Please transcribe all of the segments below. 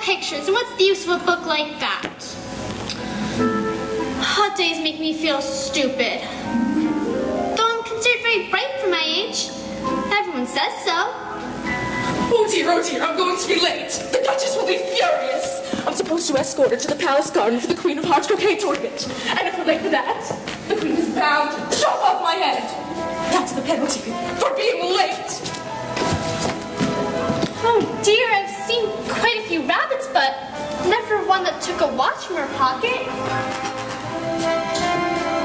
pictures, and what's the use of a book like that? Hot days make me feel stupid. Though I'm considered very bright for my age. Everyone says so. Oh dear, I'm going to be late. The Duchess will be furious. I'm supposed to escort her to the palace garden for the Queen of Hearts croquet tournament. And if we're late for that, the Queen is bound to chop off my head. That's the penalty for being late. Oh dear, I've seen quite a few rabbits, but never one that took a watch from her pocket.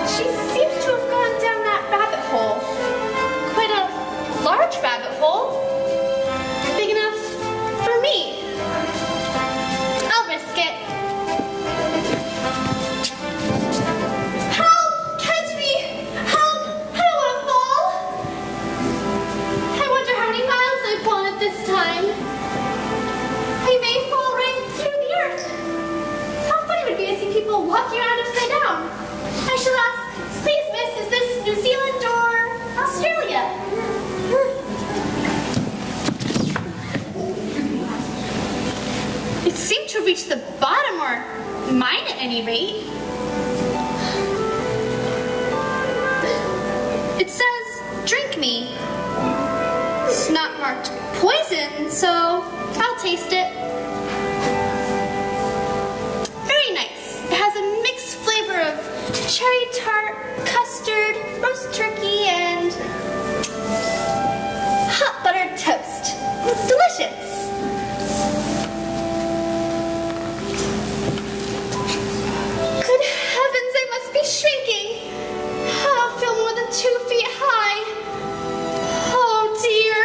She seems to have gone down that rabbit hole. Quite a large rabbit hole. Big enough for me. I'll risk it. Help! Catch me! Help! I don't want to fall! I wonder how many miles I've gone at this time. I may fall right through the earth. How funny it would be to see people walking around upside down. I shall ask, please miss, is this New Zealand or Australia? It seemed to have reached the bottom, or mine at any rate. It says, drink me. It's not marked poison, so I'll taste it. Very nice. It has a mixed flavor of cherry tart, custard, roast turkey, and hot buttered toast. It's delicious. Good heavens, I must be shrinking. I don't feel more than 2 feet high. Oh dear.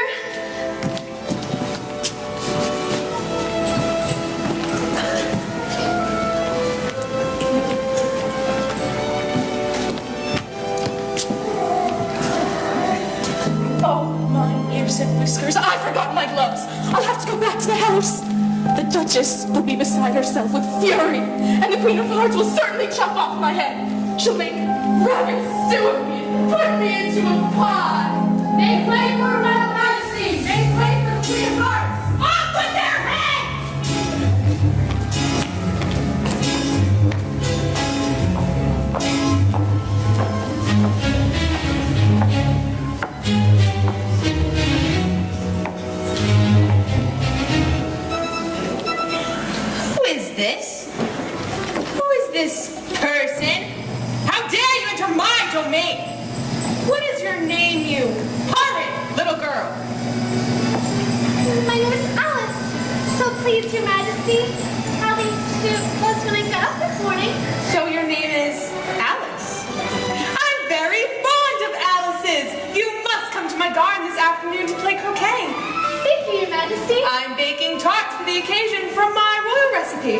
Oh, my ears and whiskers. I forgot my gloves. I'll have to go back to the house. The Duchess will be beside herself with fury, and the Queen of Hearts will certainly chop off my head. She'll make rabbit stew of me and put me into a pie. Make way for Her Royal Majesty! Make way for the Queen of Hearts! Off with their heads! Who is this? Who is this person? How dare you enter my domain? What is your name, you horrid little girl? My name is Alice. So pleased, Your Majesty. At least it was when I got up this morning. So your name is Alice. I'm very fond of Alice's. You must come to my garden this afternoon to play croquet. Thank you, Your Majesty. I'm baking tarts for the occasion from my royal recipe.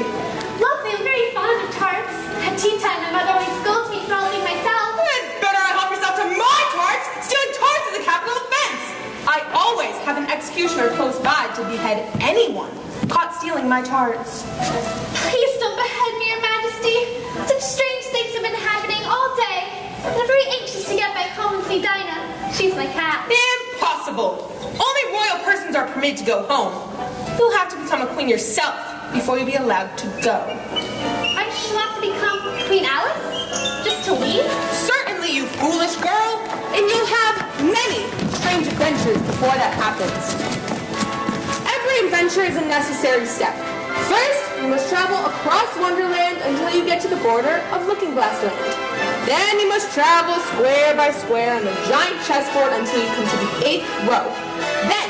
Lovely, I'm very fond of tarts. At tea time, my mother always scolds me for not eating myself. It's better I help yourself to my tarts. Stealing tarts is a capital offense. I always have an executioner close by to behead anyone caught stealing my tarts. Please don't behead me, Your Majesty. Such strange things have been happening all day. And I'm very anxious to get back home and see Dinah. She's my cat. Impossible. Only royal persons are permitted to go home. You'll have to become a queen yourself before you'll be allowed to go. I shall have to become Queen Alice? Just to leave? Certainly, you foolish girl. And you'll have many strange adventures before that happens. Every adventure is a necessary step. First, you must travel across Wonderland until you get to the border of Looking Glass Land. Then you must travel square by square on a giant chessboard until you come to the 8th row. Then,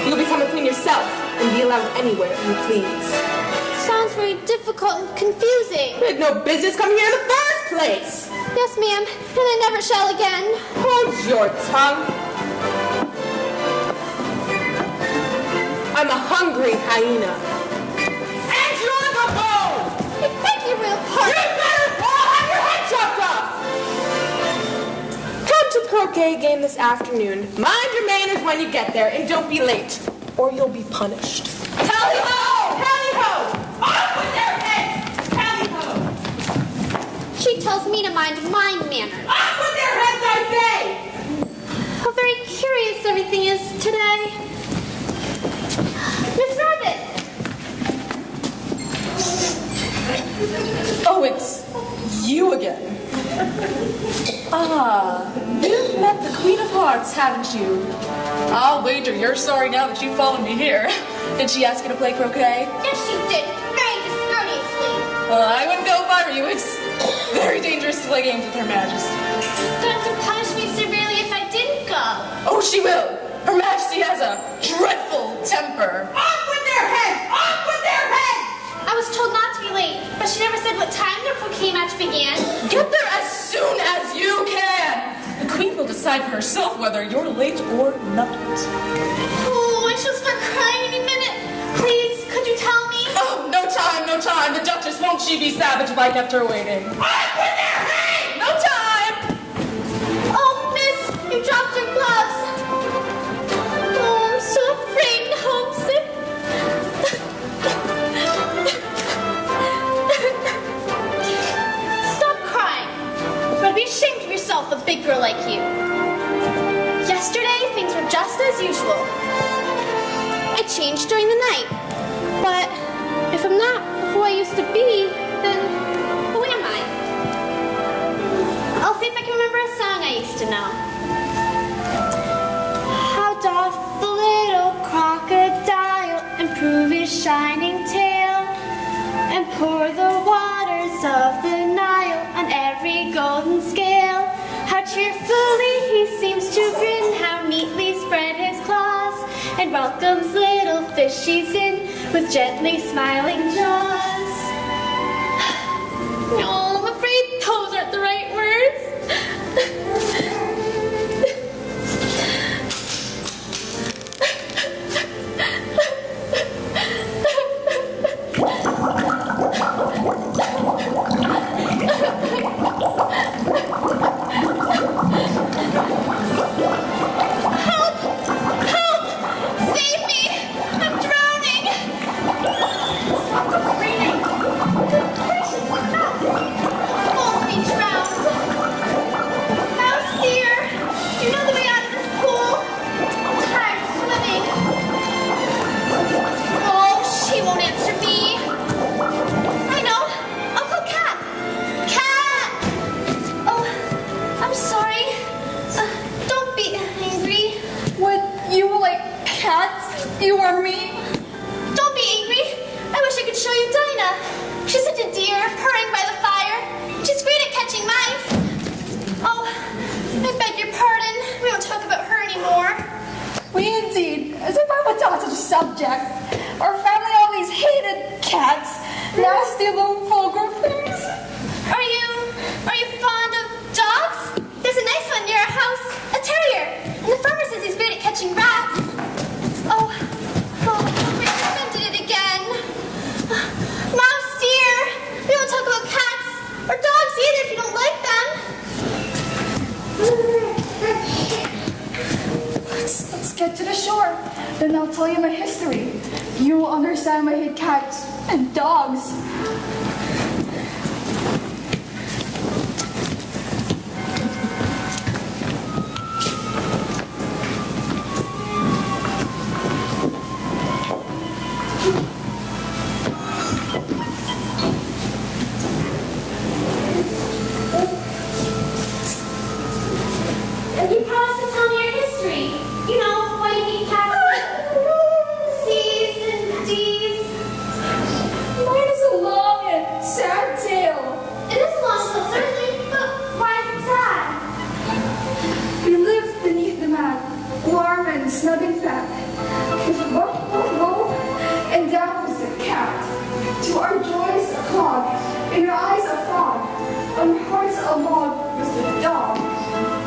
you'll become a queen yourself and be allowed anywhere you please. Sounds very difficult and confusing. You had no business coming here in the first place. Yes, ma'am, and I never shall again. Hold your tongue. I'm a hungry hyena. And you're on the bone! I beg your royal pardon. You better all have your head chopped off! Come to the croquet game this afternoon. Mind your manners when you get there, and don't be late, or you'll be punished. Tally-ho! Tally-ho! Off with their heads! Tally-ho! She tells me to mind my manners. Off with their heads, I say! How very curious everything is today. Miss Rabbit! met the Queen of Hearts, haven't you? I'll wager you're sorry now that you followed me here. Did she ask you to play croquet? Yes, she did. Very discourteously. Well, I wouldn't go if I were you. It's very dangerous to play games with Her Majesty. Don't have to punish me severely if I didn't go. Oh, she will. Her Majesty has a dreadful temper. Off with their heads! Off with their heads! I was told not to be late, but she never said what time the croquet match began. Get there as soon as you can. The Queen will decide for herself whether you're late or not. Oh, I shall start crying any minute. Please, could you tell me? Oh, no time, no time. The Duchess, won't she be savage if I kept her waiting? Off with their heads! No time! Oh, miss, you dropped your gloves. Oh, I'm so afraid and homesick. Stop crying. You ought to be ashamed of yourself, a big girl like you. Yesterday, things were just as usual. I changed during the night. But if I'm not who I used to be, then who am I? I'll see if I can remember a song I used to know. How doth the little crocodile improve his shining tail and pour the waters of the Nile on every golden scale? How cheerfully he seems to grin, how neatly spread his claws, and welcomes little fishies in with gently smiling jaws. No, I'm afraid those aren't the right words. You or me? Don't be angry. I wish I could show you Dinah. She's such a dear, purring by the fire. She's great at catching mice. Oh, I beg your pardon. We won't talk about her anymore. We indeed, as if I would talk to the subject. Our family always hated cats. Nasty little vulgar things. Are you fond of dogs? There's a nice one near our house, a terrier. And the farmer says he's great at catching rats. Oh, we offended it again. Mouse dear, we don't talk about cats or dogs either if you don't like them. Let's get to the shore. Then I'll tell you my history. You will understand why I hate cats and dogs. You promised to tell me your history. You know, why you hate cats. C's and D's. Mine is a long and sad tale. It is a long tale, certainly, but why is it sad? We lived beneath the mat, warm and snug and fat, with one rope, and down was the cat. To our joys a clog, in our eyes a fog, on our hearts a log was the dog.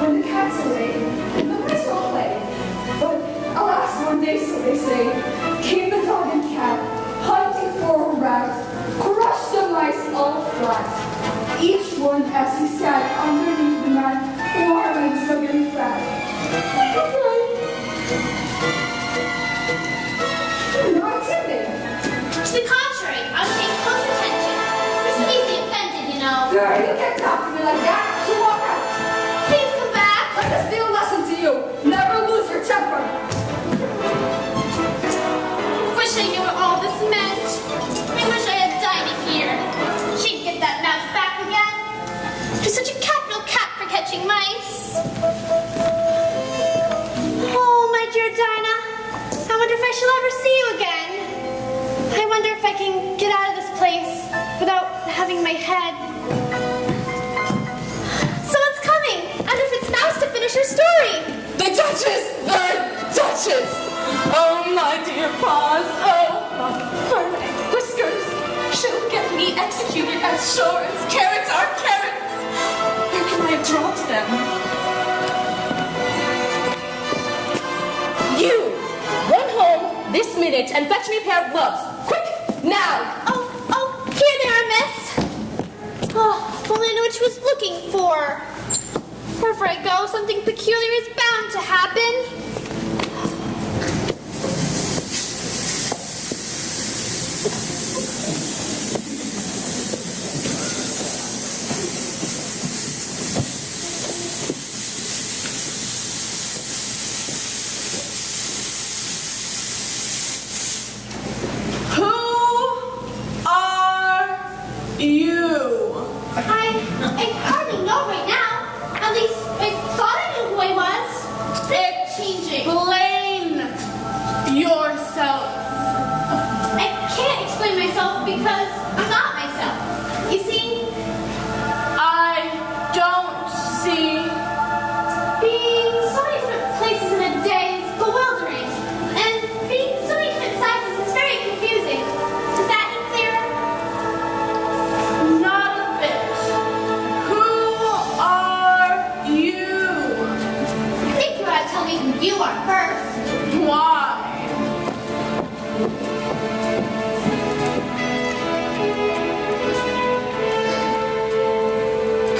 When the cat's away, the mice will play. But alas, one day, so they say, came the dog and cat, hunting for a rat, crushed the mice all flat. Each one as he sat underneath the mat, warm and snug and fat. You're not timid. To the contrary, I was paying close attention. You're so easily offended, you know. Girl, you can't talk to me like that. You walk out. Please come back. Let us be a lesson to you. Never lose your temper. Wish I knew what all this meant. I wish I had Dinah here. She'd get that mouse back again. She's such a capital cat for catching mice. wonder if I can get out of this place without having my head. Someone's coming! I wonder if it's Mouse to finish her story. The Duchess! The Duchess! Oh, my dear paws. Oh, my fur and whiskers. She'll get me executed as sure as carrots are carrots. Where can I have dropped them? You! Run home this minute and fetch me a pair of gloves. Quick! Now! Oh, here they are, miss. Oh, if only I knew what she was looking for. Wherever I go, something peculiar is bound to happen. I hardly know right now. At least I thought I knew who I was. It's changing. Explain yourself. I can't explain myself because I'm not myself. You see? I don't see. Being so many different places in a day is bewildering. And being so many different sizes is very confusing. Does that get clearer? Not a bit. Who are you? I think you ought to tell me who you are first. Why?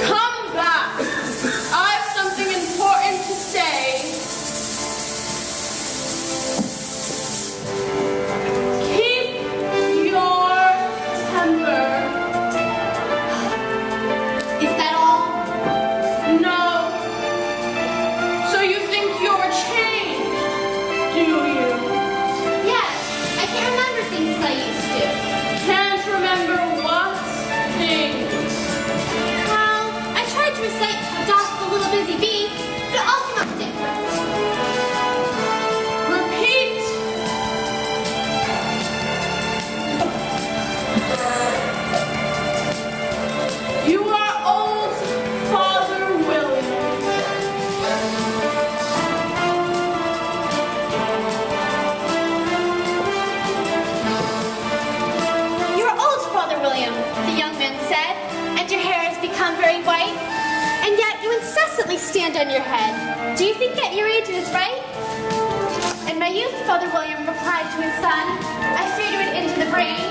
Come back. I have something important to say. Keep your temper. Is that all? No. So you think you're changed, do you? Yes. I can't remember things that I used to. Can't remember what things. Well, I tried to recite Dot the Little Busy Bee, but it all came out different. Repeat. You are old Father William. You're old, Father William, the young man said, and your hair has become very white, and yet you incessantly stand on your head. Do you think at your age it is right? In my youth, Father William replied to his son, I feared it into the brain,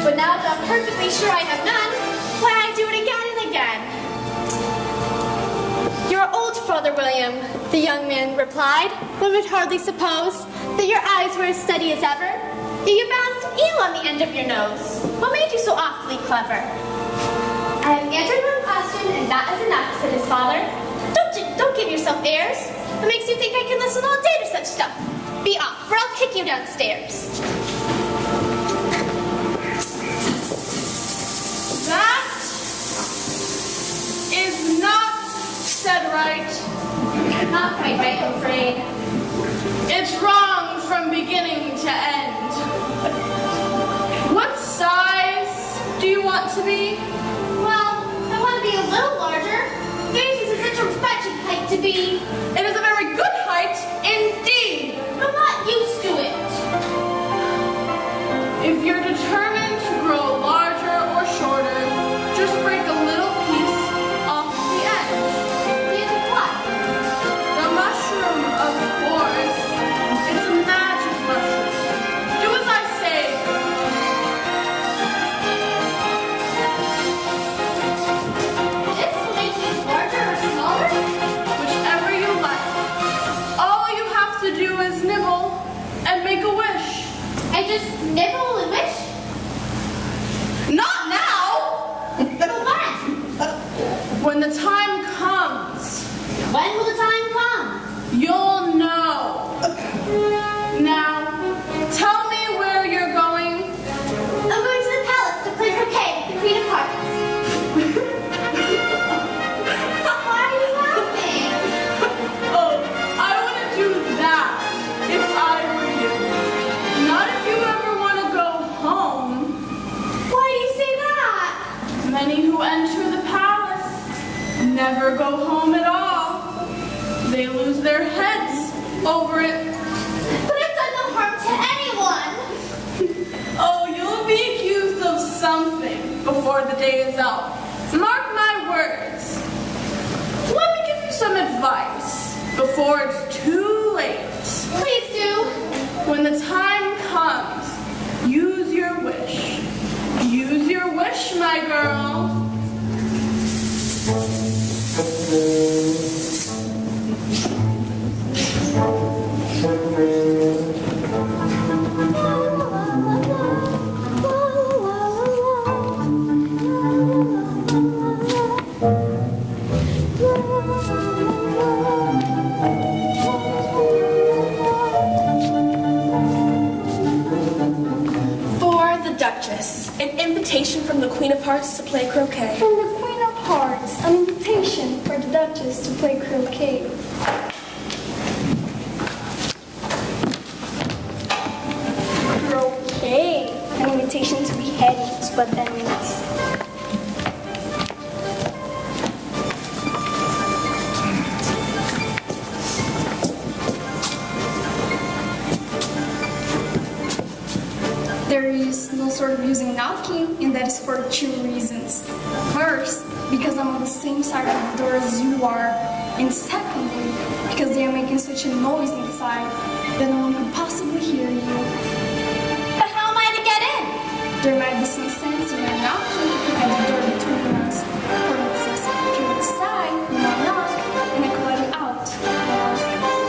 but now that I'm perfectly sure I have none, why I do it again and again. You're old, Father William, the young man replied. One would hardly suppose that your eyes were as steady as ever. Yet you balanced an eel on the end of your nose. What made you so awfully clever? I have answered one question, and that is enough, said his father. Don't give yourself airs. What makes you think I can listen all day to such stuff? Be off, or I'll kick you downstairs. That is not said right. Not quite right, I'm afraid. It's wrong from beginning to end. What size do you want to be? Well, I want to be a little larger. 3 inches is such a wretched height to be. It is a very good height indeed. I'm not used to it. If you're determined to grow larger or shorter, just break a little piece off the edge. The end of what? The mushroom, of course. It's a magic mushroom. Do as I say. This will make me larger or smaller? Whichever you like. All never go home at all. They lose their heads over it. But I've done no harm to anyone. Oh, you'll be accused of something before the day is out. Mark my words. Let me give you some advice before it's too late. Please do. When the time comes, use your wish. Use your wish, my girl. An invitation from the Queen of Hearts to play croquet. From the Queen of Hearts, an invitation for the Duchess to play croquet. Croquet, an invitation to be heady is what that means. There is no sort of using napkin, and that is for two reasons. First, because I'm on the same side of the door as you are, and secondly, because they are making such a noise inside that no one could possibly hear you. But how am I to get in? There might be some sense in your napkin at the door between us. For instance, if you're inside, you might knock, and I could let you out.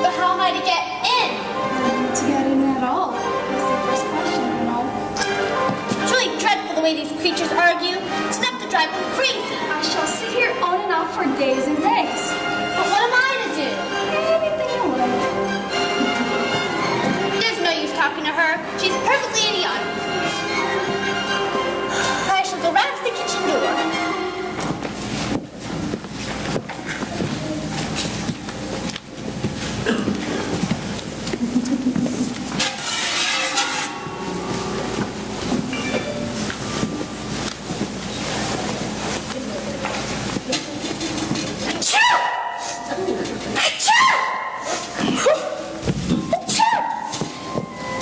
But how am I to get in? To get in at all? That's the first question, you know. It's really dreadful the way these creatures argue. It's enough to drive them crazy. I shall sit here on and off for days and days. But what am I to do? Anything you like. There's no use talking to her. She's perfectly idiotic. I shall go round to the kitchen door.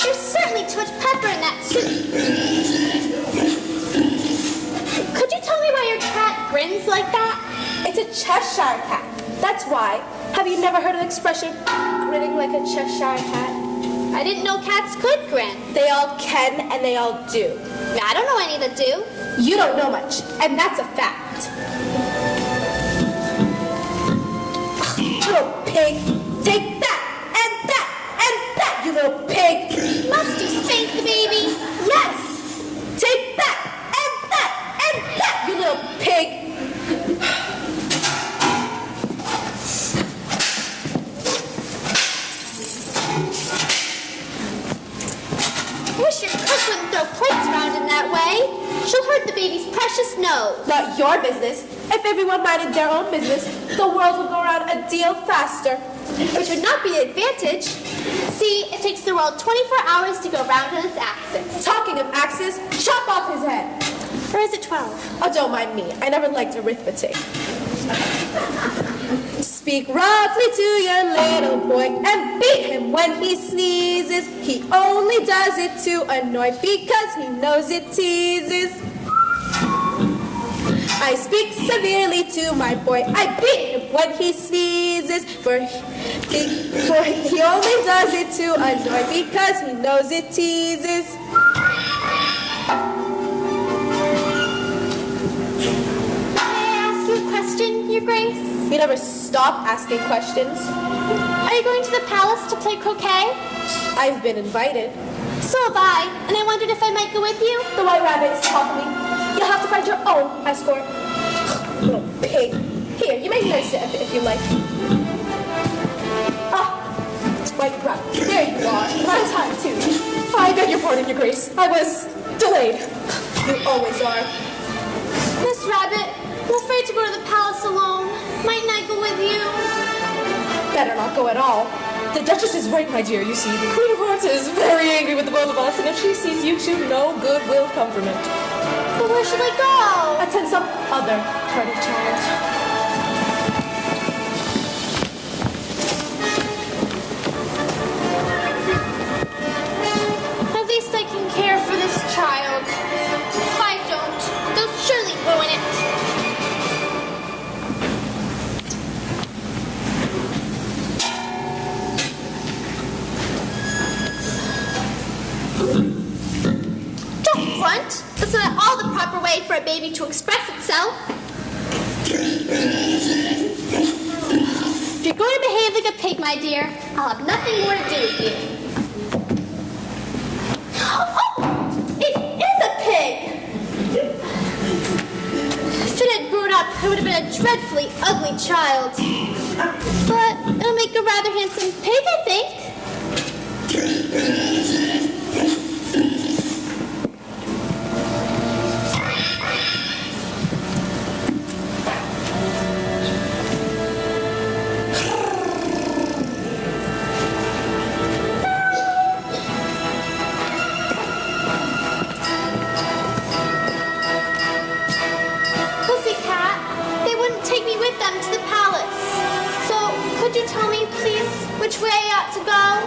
There's certainly too much pepper in that soup. Could you tell me why your cat grins like that? It's a Cheshire cat. That's why. Have you never heard of the expression, grinning like a Cheshire cat? I didn't know cats could grin. They all can and they all do. I don't know any that do. You don't know much, and that's a fact. Little pig, take that, and that, you little pig. Must you spank the baby? Yes, take that, and that, you little pig. I wish your cook wouldn't throw plates around in that way. She'll hurt the baby's precious nose. Not your business. If everyone minded their own business, the world would go around a deal faster. Which would not be an advantage. See, it takes the world 24 hours to go round on its axis. Talking of axes, chop off his head. Or is it 12? Oh, don't mind me. I never liked arithmetic. Speak roughly to your little boy and beat him when he sneezes. He only does it to annoy because he knows it teases. I speak severely to my boy. I beat him when he sneezes. For he only does it to annoy because he knows it teases. May I ask you a question, Your Grace? You never stop asking questions. Are you going to the palace to play croquet? I've been invited. So have I, and I wondered if I might go with you. The White Rabbit is talking. You'll have to find your own escort. Little pig. Here, you may nurse it if you like. Ah, White Rabbit. There you are. My time too. I beg your pardon, Your Grace. I was delayed. You always are. Miss Rabbit, I'm afraid to go to the palace alone. Mightn't I go with you? Better not go at all. The Duchess is right, my dear. You see, the Queen of Hearts is very angry with the both of us, and if she sees you two, no good will come from it. But where should I go? Attend some other party, child. That's not at all the proper way for a baby to express itself. If you're going to behave like a pig, my dear, I'll have nothing more to do with you. Oh! It is a pig! If it had grown up, it would have been a dreadfully ugly child. But it'll make a rather handsome pig, I think. Could you tell me, please, which way I ought to go?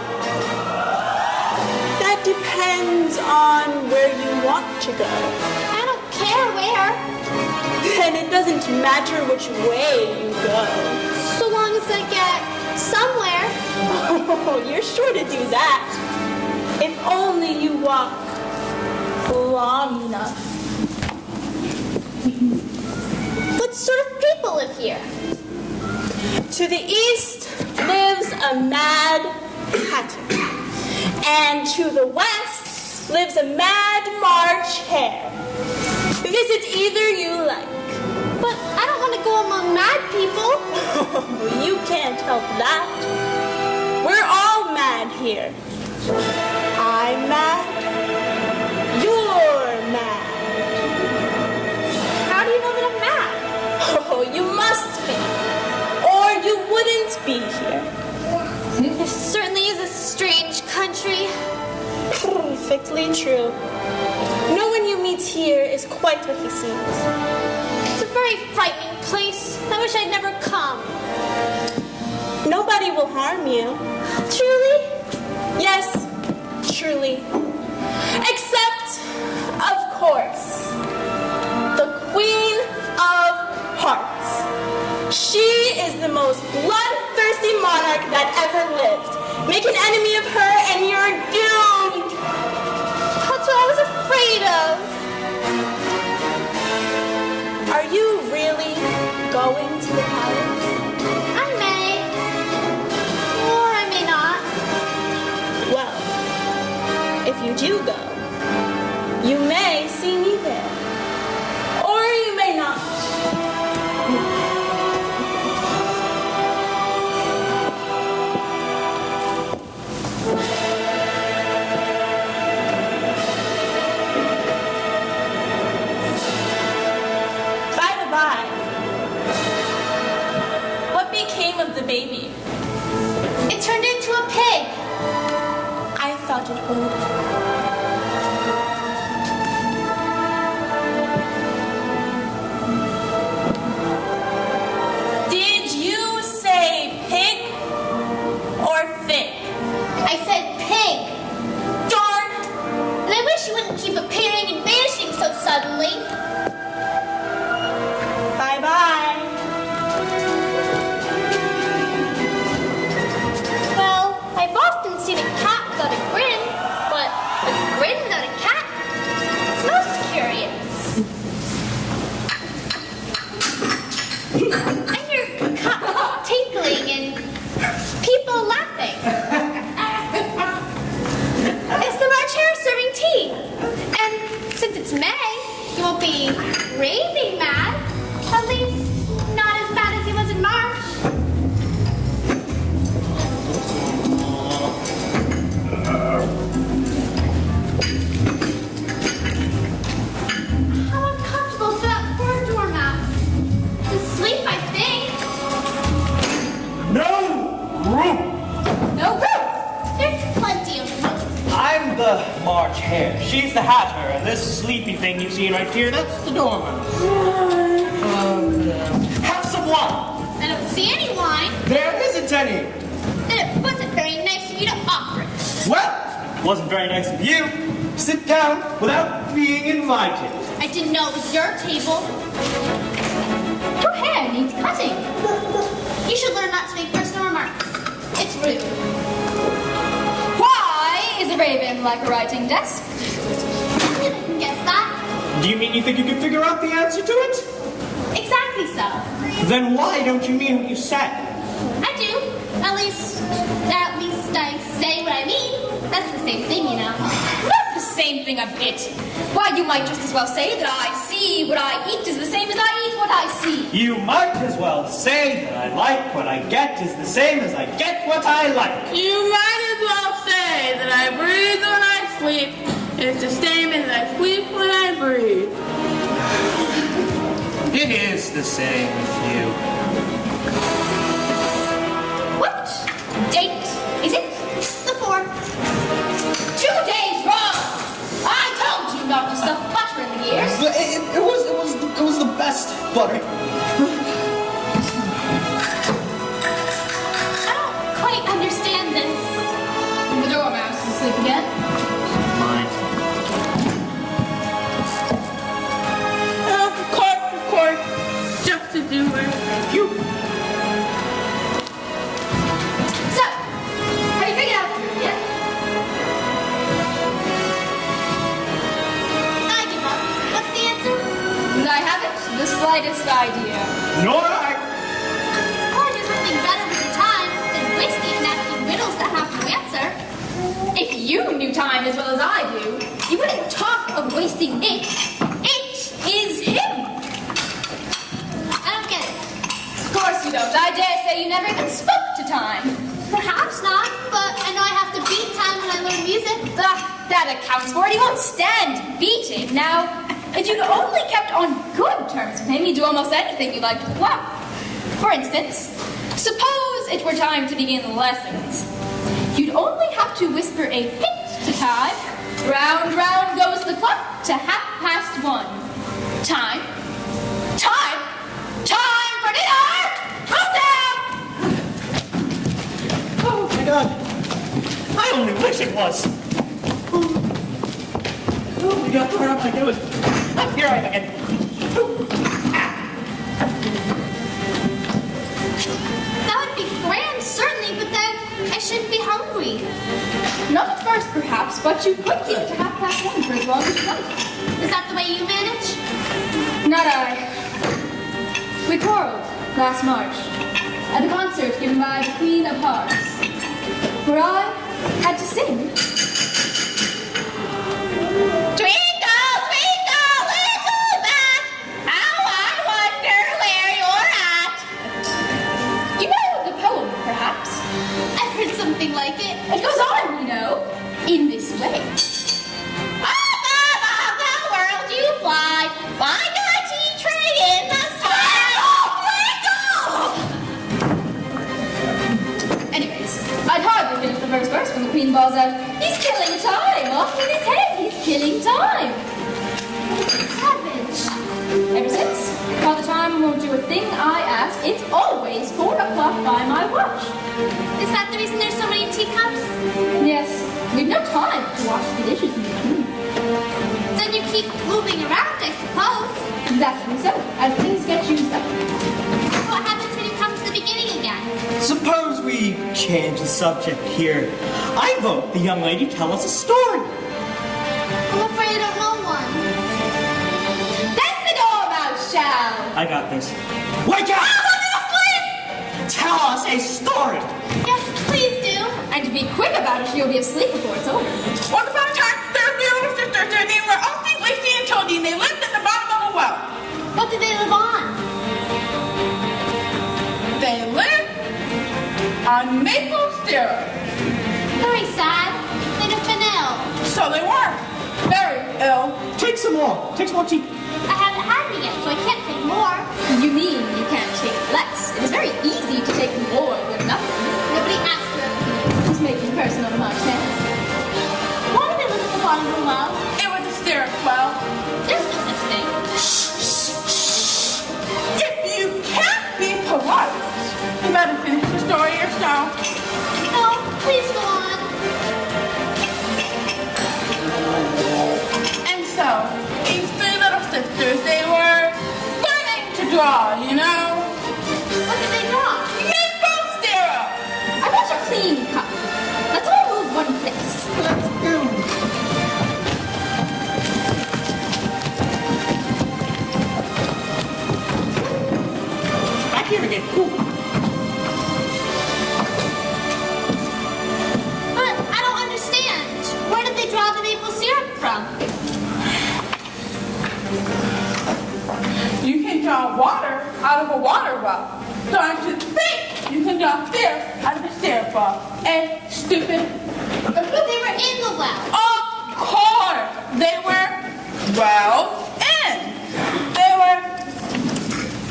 That depends on where you want to go. I don't care where. Then it doesn't matter which way you go. So long as I get somewhere. Oh, you're sure to do that. If only you walk long enough. What sort of people live here? To the east lives a mad hatter, and to the west lives a mad March hare. Visit either you like. But I don't want to go among mad people. You can't help that. We're all mad here. I'm mad. You're mad. How do you know that I'm mad? Oh, you must be. You wouldn't be here. This certainly is a strange country. Perfectly true. No one you meet here is quite what he seems. It's a very frightening place. I wish I'd never come. Nobody will harm you. Truly? Yes, truly. Except, of course, the Queen of Hearts. She is the most bloodthirsty monarch that ever lived. Make an enemy of her and you're doomed. That's what I was afraid of. Are you really going to the palace? I may. Or I may not. Well, if you do go, you may see me there. Or you may not. What became of the baby? It turned into a pig. I thought it would. Did you say pig or fig? I said pig. Darn! And I wish you wouldn't keep appearing and vanishing so suddenly. Bye-bye. Well, I've often seen a cat without a grin, but a grin without a cat? It's most curious. I hear cups tinkling and people laughing. It's the March Hare serving tea. And since it's May, you won't be raving mad. At least, not as bad as he was in March. How uncomfortable for that poor doormat. To sleep, I think. No room! No room! There's plenty of room. I'm the March Hare. She's the Hatter, and this sleepy thing you see right here, that's the doorman. Have some wine. I don't see any wine, There isn't any. and it wasn't very nice of you to offer it. Well, wasn't very nice of you. Sit down without being invited. I didn't know it was your table. Your hair needs cutting. You should learn not to make personal remarks. It's rude. Why is a raven like a writing desk? I didn't guess that. Do you mean you think you can figure out the answer to it? Exactly so. Then why don't you mean what you said? I do. At least I say what I mean. That's the same thing, you know. Not the same thing a bit. Why, you might just as well say that I see what I eat is the same as I eat what I see. You might as well say that I like what I get is the same as I get what I like. You might as well say that I breathe when I sleep. It's the same as I sleep when I breathe. It is the same with you. What date is it? The 4th. 2 days wrong. I told you not to stuff butter in the ears. It was the best butter. I don't quite understand this. The dormouse is asleep again. Mine. Of course. Just to do it. You. So, have you figured out the truth yet? I give up. What's the answer? I haven't the slightest idea. Nor I. Or do something better with your time than wasting and asking riddles that have no answer. If you knew time as well as I do, you wouldn't talk of wasting it. It is him. I don't get it. Of course you don't. I dare say you never even spoke to time. Perhaps not, but I know I have to beat time when I learn music. That accounts for it. He won't stand beating. Now, if you'd only kept on good terms with him, he'd do almost anything you liked with luck. For instance, suppose it were time to begin lessons. You'd only have to whisper a hint to time. Round, round goes the clock to 1:30. Time. Time! Time for dinner! Calm down! Oh my God. I only wish it was. Oh my God, where am I going? Oh, here I am again. That would be grand, certainly, but then I shouldn't be hungry. Not at first, perhaps, but you could keep it to 1:30 for as long as you like. Is that the way you manage? Not I. We quarreled last March at a concert given by the Queen of Hearts, where I had to sing. Twinkle, twinkle, little bat, how I wonder where you're at. You know the poem, perhaps? I've heard something like it. It goes on, you know, in this way. Above the world you fly, find a tea tray in the sky. Anyways, I'd hardly finished the first verse when the Queen balls out, "He's killing time! Off with his head, he's killing time!" Savage. Ever since, Father Time won't do a thing I ask. It's always 4 o'clock by my watch. Is that the reason there's so many teacups? Yes, we've no time to wash the dishes in between. Then you keep moving around, I suppose. Exactly so, as things get used up. What happens when you come to the beginning again? Suppose we change the subject here. I vote the young lady tell us a story. I'm afraid I don't know one. Then the dormouse shall. I got this. Wake up! Tell us a story. Yes, please do. And be quick about it, or you'll be asleep before it's over. Once upon a time, there were three little sisters. Their names were Elsie, Lacey, and Toadie, and they lived at the bottom of a well. What do they live on? They lived on maple syrup. Very sad. They'd have been ill. So they were very ill. Take some more. Take some more tea. I haven't had any yet, so I can't take more. You mean you can't take less? It is very easy to take more than nothing. Nobody asked her. Who's making personal remarks now? Why do they live at the bottom of the well? It was a syrup well. There's no such thing. If you can't be polite, you better finish the story yourself. No, please go on. And so, these three little sisters, they were learning to draw, you know? What did they draw? Maple syrup! I want a clean cup. Let's all move one place. draw water out of a water well. So I should think you can draw syrup out of a syrup ball. Eh, stupid? But they were in the well. Of course! They were, well, in. They were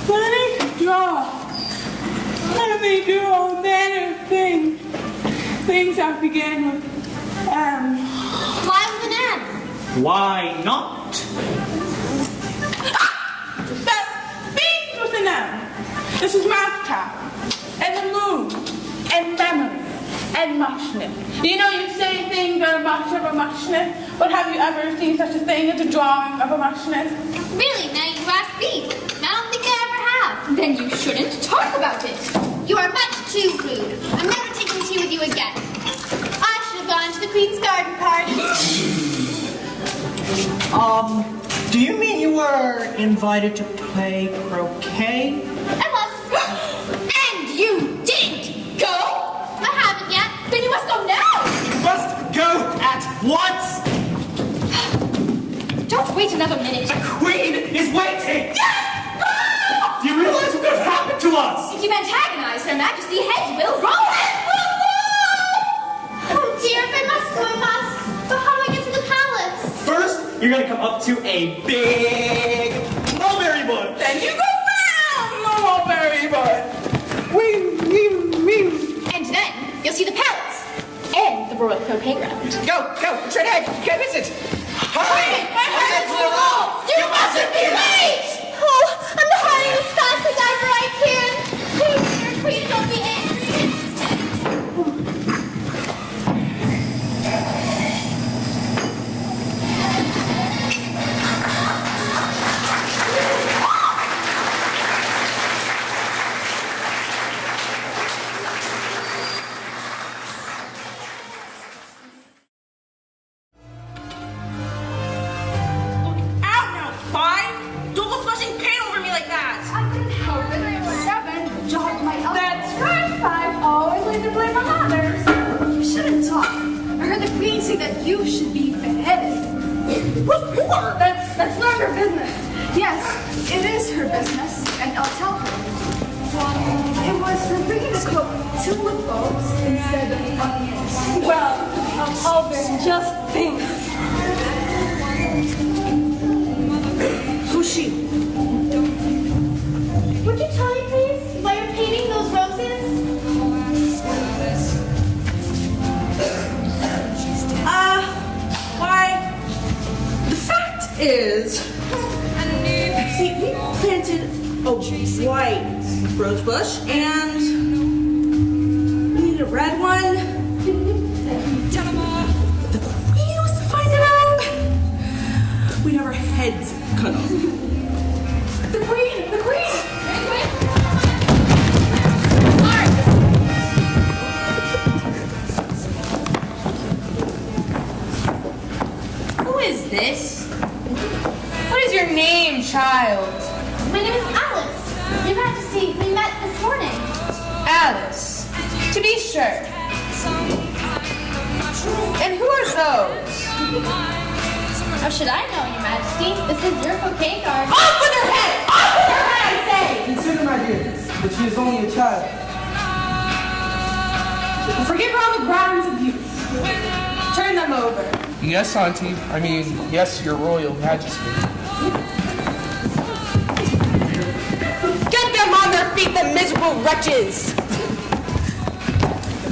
learning to draw. And they do all manner of things. Things that began with Why with an M? Why not? That things with an M. This is math tap. And the moon. And memory. And muchness. You know, you say things are much of a muchness, but have you ever seen such a thing as a drawing of a muchness? Really? Now you ask me. I don't think I ever have. Then you shouldn't talk about it. You are much too rude. I'm never taking tea with you again. I should have gone to the Queen's garden party. Do you mean you were invited to play croquet? I was. And you didn't go? I haven't yet. Then you must go now. You must go at once! Don't wait another minute. The Queen is waiting! Yes! Do you realize what could have happened to us? If you antagonize Her Majesty, heads will roll. Oh dear, if I must go, I must. But how do I get to the palace? First, you're gonna come up to a big mulberry bush. Then you go round the mulberry bush. And then you'll see the palace and the royal croquet ground. Go, straight ahead. You can't miss it. Hurry! Ahead to the wall. You mustn't be late! Oh, I'm hurrying as fast as ever I can. Please, dear Queen, don't be angry. Out now, 5! Don't go splashing paint over me like that! I couldn't help it. 7 jogged my elbow. That's right. 5 always leave the blame on others. You shouldn't talk. I heard the Queen say that you should be beheaded. What for? That's not her business. Yes, it is her business, and I'll tell her. It was for bringing the cook to the bulbs instead of onions. Well, of all the just things. Who's she? Would you tell me, please, why you're painting those roses? Why, the fact is, see, we planted a white rose bush, and we need a red one. The Queen was to find it out. We'd have our heads cut off. The Queen! The Queen! Who is this? What is your name, child? My name is Alice. Your Majesty, we met this morning. Alice. To be sure. And who are those? How should I know, Your Majesty? This is your croquet garden. Off with her head! Off with her head, I say! Consider, my dear, that she is only a child. Forgive her on the grounds of youth. Turn them over. Yes, Auntie. I mean, yes, your royal majesty. Get them on their feet, the miserable wretches!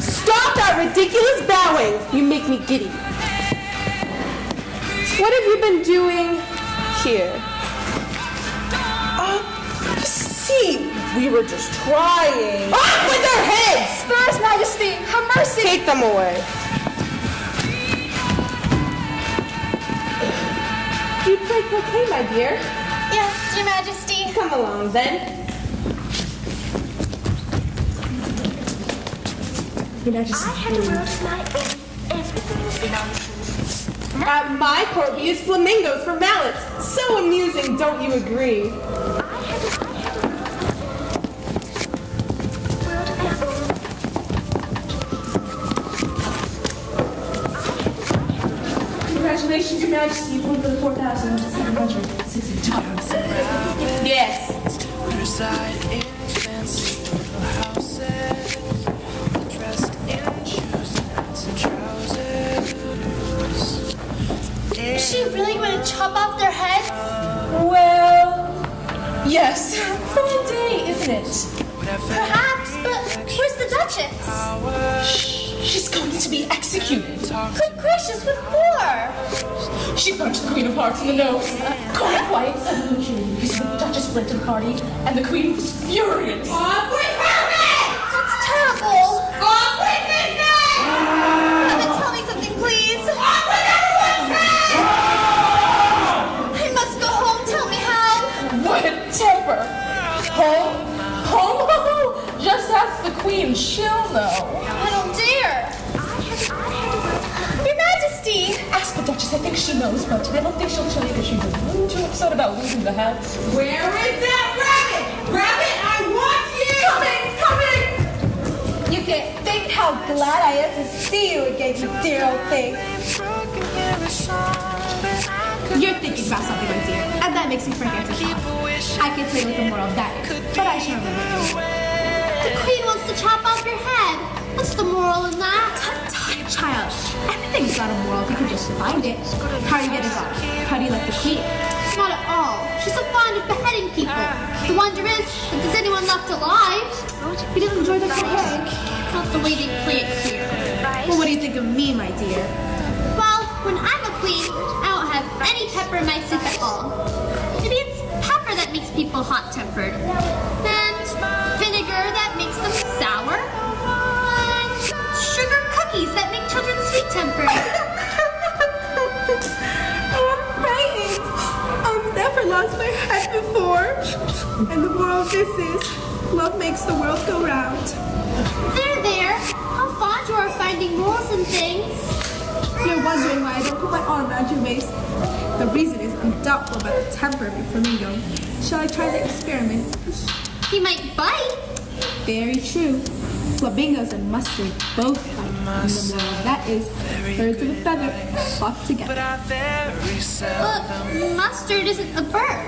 Stop that ridiculous bowing! You make me giddy. What have you been doing here? See, we were just trying. Off with their heads! Yours Majesty, have mercy! Take them away. You play croquet, my dear? Yes, Your Majesty. Come along, then. Your Majesty. I had a world of my own. Everything will be nonsense. At my court, we use flamingos for mallets. So amusing, don't you agree? Congratulations, Your Majesty. You won for the 4,760 tarts. Yes. reside in fancy little houses, dressed in shoes and trousers. Is she really going to chop off their heads? Well, yes. Fun day, isn't it? Perhaps, but where's the Duchess? She's going to be executed. Good gracious, what for? She punched the Queen of Hearts in the nose. Quiet, suddenly the Duchess fled to the party, and the Queen was furious. That's terrible. Evan, tell me something, please. I must go home. Tell me how. What a temper! Home? Just ask the Queen, she'll know. I don't dare. Your Majesty. Ask the Duchess, I think she knows, but I don't think she'll tell you because she's a little too upset about losing the hat. Where is that rabbit? Rabbit, I want you! Coming! You can't think how glad I am to see you again, you dear old thing. You're thinking about something, my dear, and that makes me forget to talk. I can tell you what the moral of that is, but I shall remember you. The Queen wants to chop off your head. What's the moral in that? Tut, child. Everything's not a moral if you can just find it. How do you get it on? How do you like the Queen? Not at all. She's so fond of beheading people. The wonder is, if there's anyone left alive. You didn't enjoy the Croquet? Not the way they play it here. Well, what do you think of me, my dear? Well, when I'm a queen, I don't have any pepper in my soup at all. Maybe it's pepper that makes people hot-tempered. And vinegar that makes them sour. And sugar cookies that make children sweet-tempered. I'm frightened. I've never lost my head before. And the moral of this is, love makes the world go round. There. How fond you are of finding morals in things. You're wondering why I don't put my arm around your waist. The reason is I'm doubtful about the temper of your flamingo. Shall I try the experiment? He might bite. Very true. Flamingos and mustard both bite. And the moral of that is, birds of a feather flock together. But mustard isn't a bird.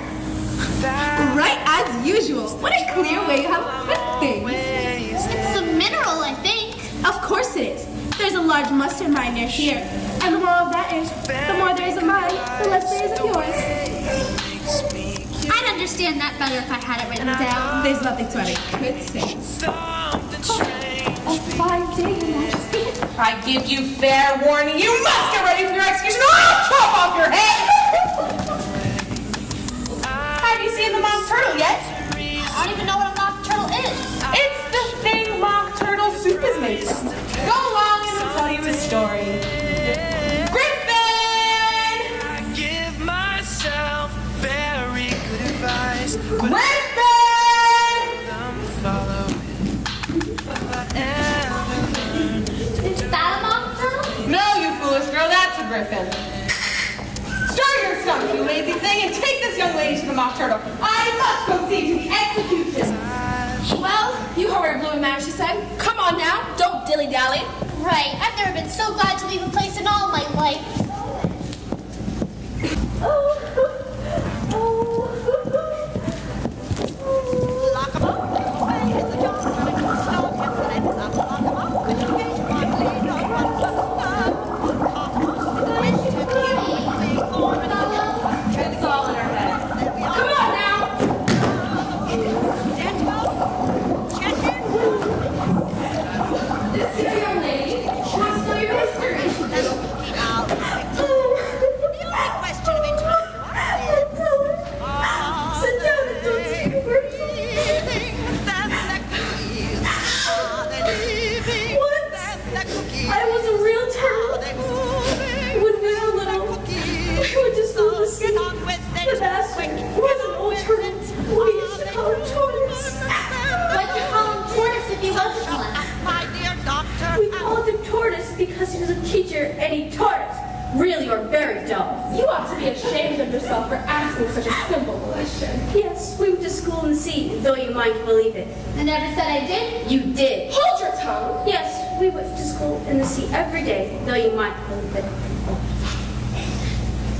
Right as usual. What a clear way you have to put things. It's a mineral, I think. Of course it is. There's a large mustard mine near here. And the moral of that is, the more there is of mine, the less there is of yours. I'd understand that better if I had it written down. There's nothing to it I could say. A fine day, Your Majesty. I give you fair warning. You must get ready for your execution or I'll chop off your head! Have you seen the mock turtle yet? I don't even know what a mock turtle is. It's the thing mock turtle soup is made from. Go along and I'll tell you a story. Griffin! I give myself very good advice. Griffin! Follow Is that a mock turtle? No, you foolish girl, that's a griffin. Stir your stomach, you lazy thing, and take this young lady to the mock turtle. I must go see to the execution. Well, you heard what Blue Majesty said. Come on now, don't dilly-dally. Right. I've never been so glad to leave a place in all my life. It's all in her head. Come on now! This here young lady wants to know your history. Sit down and don't speak a word. Once, I was a real turtle. When we were little, we would just go to the sea. The master was an old turtle. We used to call him Tortoise. Why'd you call him tortoise if he wasn't one? We called him Tortoise because he was a teacher and he taught us. Really, you're very dumb. You ought to be ashamed of yourself for asking such a simple question. Yes, we went to school in the sea, though you might believe it. I never said I did. You did. Hold your tongue. Yes, we went to school in the sea every day, though you might believe it.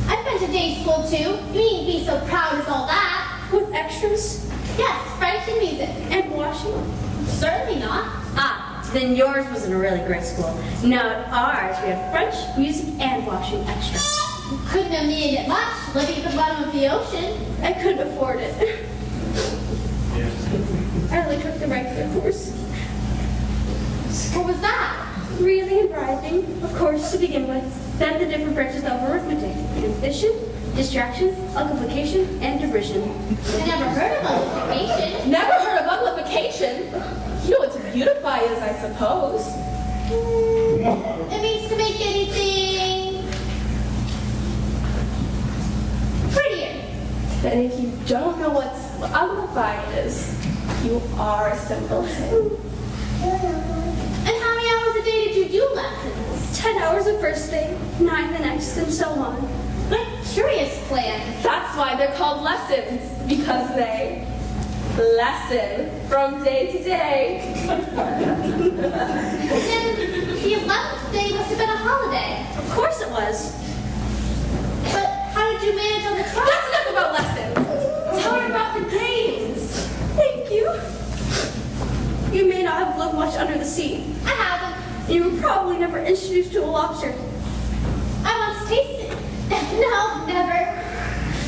I've been to day school too. You needn't be so proud as all that. With extras Yes, French and music. and washing? Certainly not. Ah, then yours was in a really great school. No, at ours we had French, music, and washing extra. Couldn't have needed it much, living at the bottom of the ocean. I couldn't afford it. I only took the regular course. What was that? Reading and writing, of course, to begin with. Then the different branches of arithmetic. Addition, distraction, multiplication, and division. I never heard of multiplication. Never heard of uglification. You know what beautify is, I suppose. It means to make anything prettier. Then if you don't know what uglify is, you are a simpleton. And how many hours a day did you do lessons? 10 hours the first day, 9 the next, and so on. What curious plan. That's why they're called lessons, because they lesson from day to day. Then the 11th day must have been a holiday. Of course it was. But how did you manage on the 12th? That's enough about lessons. Tell her about the games. Thank you. You may not have lived much under the sea. I haven't. You were probably never introduced to a lobster. I once tasted. No, never.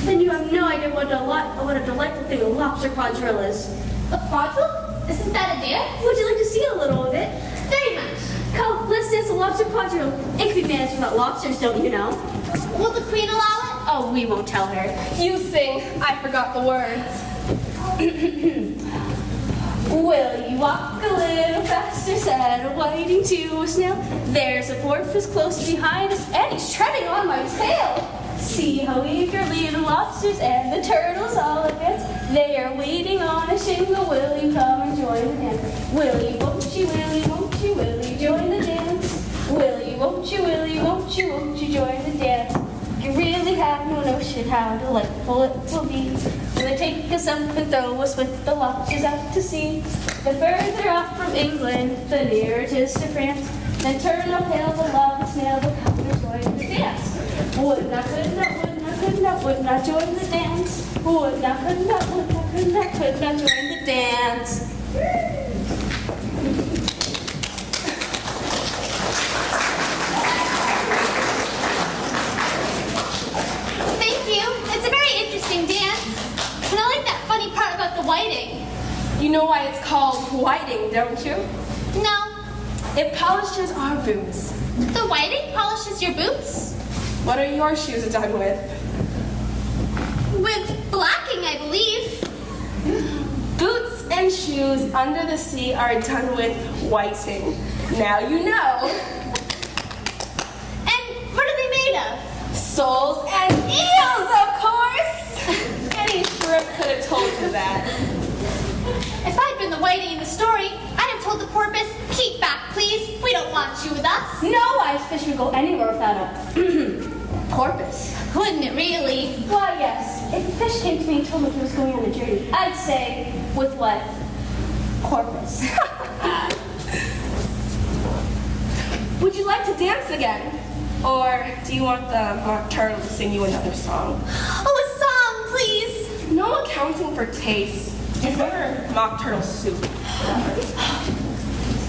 Then you have no idea what a delightful thing a lobster quadrille is. A quadrille? Isn't that a dance? Would you like to see a little of it? Very much. Come, let's dance a lobster quadrille. It can be managed without lobsters, don't you know? Will the queen allow it? Oh, we won't tell her. You sing, I forgot the words. Will you walk a little faster, said a whiting to a snail. There's a porpoise close behind us, and he's treading on my tail. See how eager little lobsters and the turtles all advance. They are waiting on a shingle. Will you come and join the dance? Will you, won't you, join the dance? Will you, won't you, join the dance? You really have no notion how delightful it will be when they take us up and throw us with the lobsters out to sea. The further off from England, the nearer it is to France. Then turn uphill the lava snail will come and join the dance. Would not, join the dance. Would not, join the dance. Thank you. It's a very interesting dance. And I like that funny part about the whiting. You know why it's called whiting, don't you? No. It polishes our boots. The whiting polishes your boots? What are your shoes done with? With blacking, I believe. Boots and shoes under the sea are done with whiting. Now you know. And what are they made of? Soles and eels, of course! Any shrimp could have told you that. If I'd been the whiting in the story, I'd have told the porpoise, keep back, please. We don't want you with us. No wise fish would go anywhere without a porpoise. Wouldn't it really? Why, yes. If a fish came to me and told me he was going on a journey, I'd say, with what? Porpoise. Would you like to dance again? Or do you want the mock turtle to sing you another song? Oh, a song, please. No accounting for taste. Is there mock turtle soup?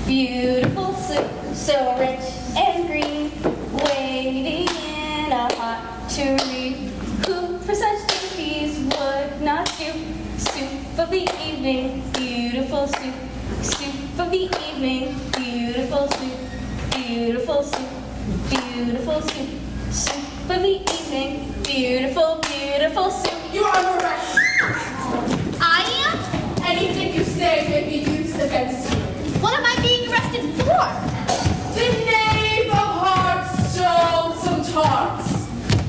Beautiful soup, so rich and green, waiting in a hot tureen. Who for such dainties would not do? Soup of the evening, beautiful soup. Soup of the evening, beautiful soup. Beautiful soup, beautiful soup. Soup of the evening, beautiful, beautiful soup. You are correct. I am? Anything you say may be used against you. What am I being arrested for? The knave of hearts stole some tarts.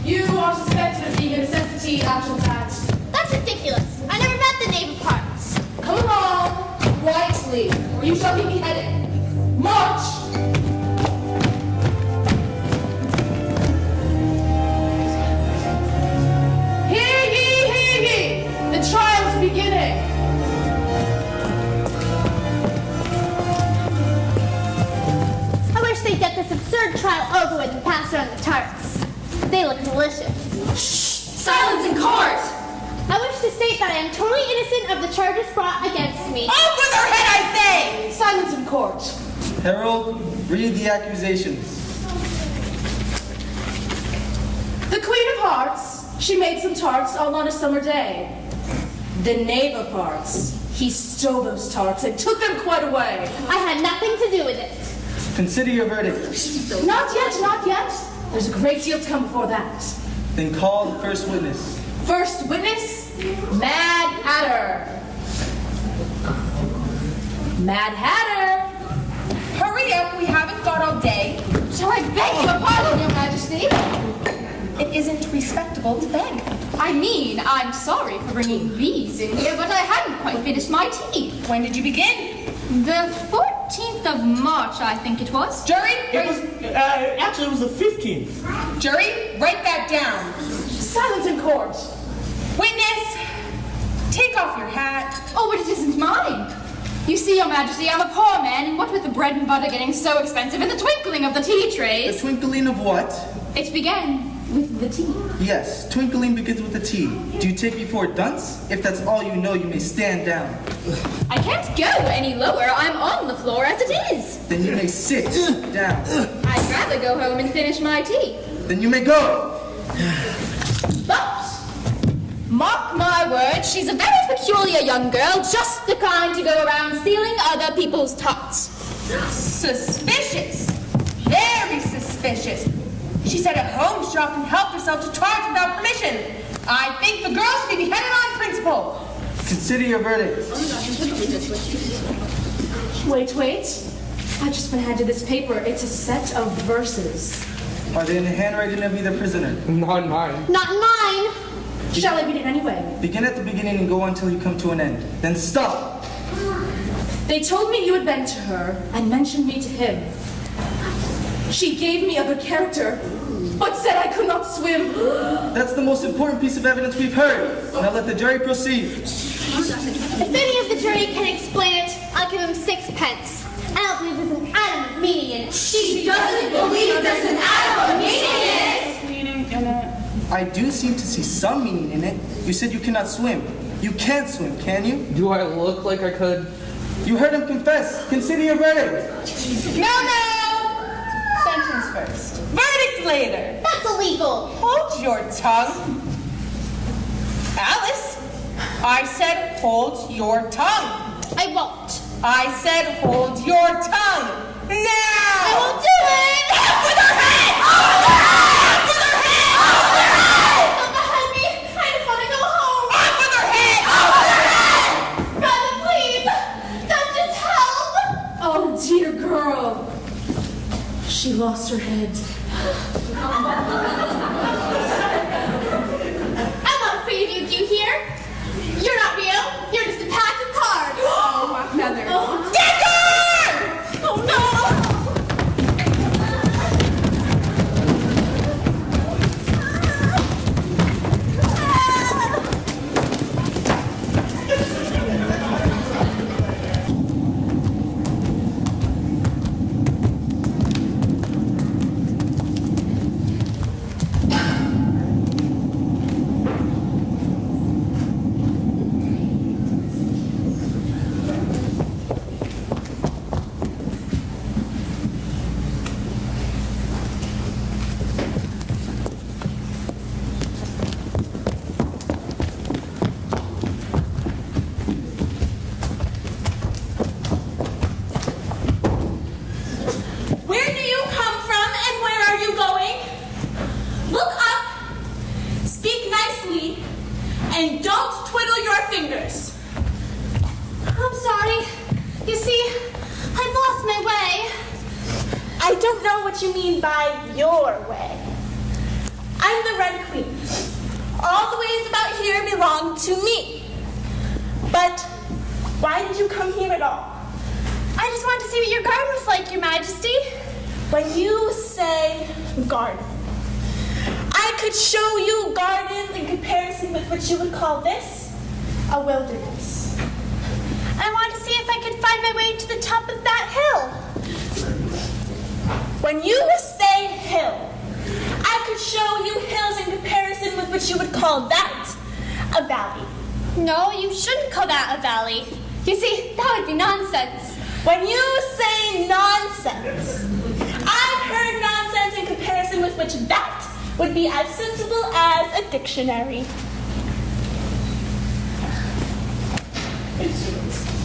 You are suspected of being a necessity after that. That's ridiculous. I never met the Knave of Hearts. Come along, quietly, or you shall be beheaded. March! Hear ye, hear ye! The trial's beginning. I wish they'd get this absurd trial over with and pass around the tarts. They look delicious. Silence in court! I wish to state that I am totally innocent of the charges brought against me. Off with her head, I say! Silence in court. Herald, read the accusations. The Queen of Hearts, she made some tarts all on a summer day. The Knave of Hearts, he stole those tarts and took them quite away. I had nothing to do with it. Consider your verdict. Not yet, not yet. There's a great deal to come before that. Then call the first witness. First witness, Mad Hatter. Mad Hatter. Hurry up, we haven't got all day. Shall I beg your pardon, Your Majesty? It isn't respectable to beg. I mean, I'm sorry for bringing these in here, but I hadn't quite finished my tea. When did you begin? The 14th of March, I think it was. Jury, Actually, it was the 15th. Jury, write that down. Silence in court. Witness, take off your hat. Oh, but it isn't mine. You see, Your Majesty, I'm a poor man, and what with the bread and butter getting so expensive and the twinkling of the tea The trays, twinkling of what? it began with the tea. Yes, twinkling begins with a T. Do you take me for a dunce? If that's all you know, you may stand down. I can't go any lower. I'm on the floor as it is. Then you may sit down. I'd rather go home and finish my tea. Then you may go. But, mark my words, she's a very peculiar young girl, just the kind to go around stealing other people's tarts. Suspicious. Very suspicious. She said at home she often helped herself to tarts without permission. I think the girl should be beheaded on principle. Consider your verdict. Wait. I've just been handed this paper. It's a set of verses. Are they in the handwriting of either prisoner? Not mine. Not mine. Shall I read it anyway? Begin at the beginning and go on till you come to an end. Then stop. They told me you had been to her and mentioned me to him. She gave me a good character, but said I could not swim. That's the most important piece of evidence we've heard. Now let the jury proceed. If any of the jury can explain it, I'll give him 6 pence. I don't believe there's an atom of meaning in it. She doesn't believe there's an atom of meaning in it. I do seem to see some meaning in it. You said you cannot swim. You can't swim, can you? Do I look like I could? You heard him confess. Consider your verdict. No. Sentence first. Verdict later. That's illegal. Hold your tongue. Alice, I said hold your tongue. I won't. I said hold your tongue. Now! I won't do it! Off with her head! Off with her head! Off with her head! Don't behind me. I just want to go home. Off with her head! Off with her head! Brother, please. Don't just help. Oh, dear girl. She lost her head. I'm not afraid of you, do you hear? You're not real. You're just a pack of cards. Oh, my feathers. Get her! Oh, no. Where do you come from and where are you going? Look up, speak nicely, and don't twiddle your fingers. I'm sorry. You see, I've lost my way. I don't know what you mean by your way. I'm the Red Queen. All the ways about here belong to me. But why did you come here at all? I just wanted to see what your garden was like, Your Majesty. When you say garden, I could show you gardens in comparison with what you would call this a wilderness. I wanted to see if I could find my way to the top of that hill. When you say hill, I could show you hills in comparison with what you would call that a valley. No, you shouldn't call that a valley. You see, that would be nonsense. When you say nonsense, I've heard nonsense in comparison with which that would be as sensible as a dictionary.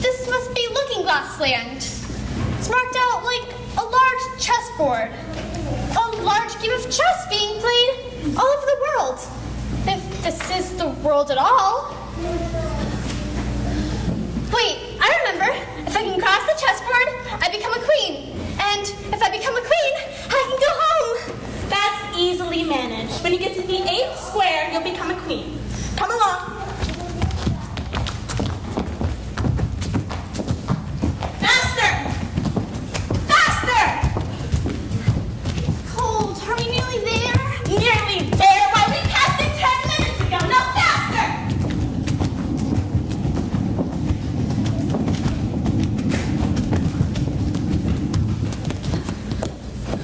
This must be Looking Glass Land. It's marked out like a large chessboard. A large game of chess being played all over the world. If this is the world at all. Wait, I remember. If I can cross the chessboard, I become a queen. And if I become a queen, I can go home. That's easily managed. When you get to the 8th square, you'll become a queen. Come along. Faster! Faster! It's cold. Are we nearly there? Nearly there. Why, we passed it 10 minutes ago. Now faster!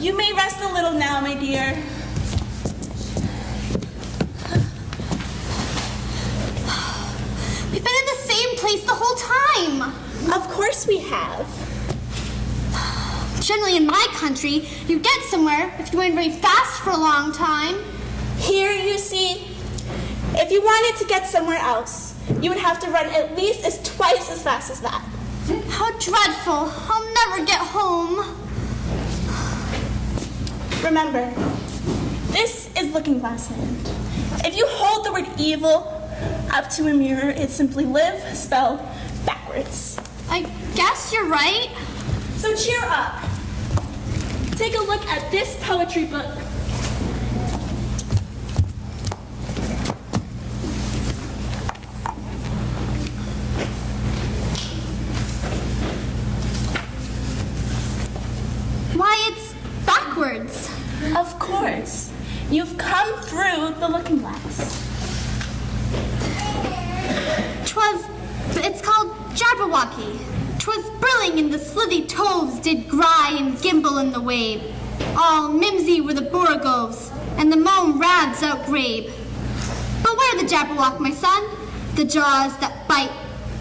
You may rest a little now, my dear. We've been in the same place the whole time. Of course we have. Generally in my country, you get somewhere if you're going very fast for a long time. Here, you see, if you wanted to get somewhere else, you would have to run at least twice as fast as that. How dreadful. I'll never get home. Remember, this is Looking Glass Land. If you hold the word evil up to a mirror, it's simply live spelled backwards. I guess you're right. So cheer up. Take a look at this poetry book. Why, it's backwards. Of course. You've come through the looking glass. It's called Jabberwocky. 'Twas brilling in the slithy toves did gry and gimble in the wave. All mimsy were the borogoves, and the mome rads outgrabe. Beware the Jabberwock, my son, the jaws that bite,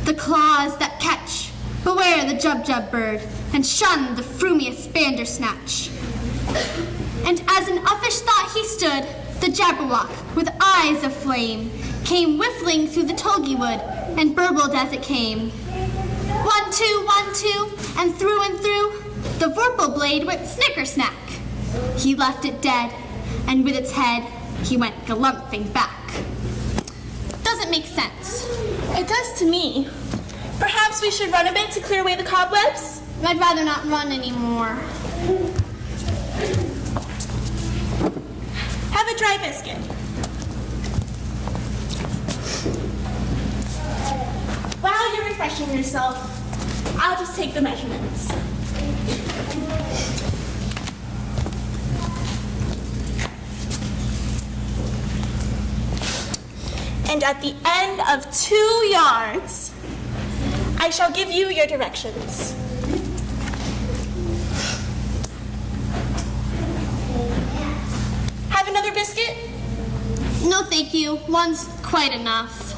the claws that catch. Beware the Jubjub bird, and shun the frumious Bandersnatch. And as an uffish thought he stood, the Jabberwock, with eyes of flame, came whiffling through the tulgey wood, and burbled as it came. 1, 2, 1, 2, and through, the vorpal blade went snicker-snack. He left it dead, and with its head, he went galumphing back. Doesn't make sense. It does to me. Perhaps we should run a bit to clear away the cobwebs? I'd rather not run anymore. Have a dry biscuit. While you're refreshing yourself, I'll just take the measurements. And at the end of 2 yards, I shall give you your directions. Have another biscuit? No, thank you. One's quite enough.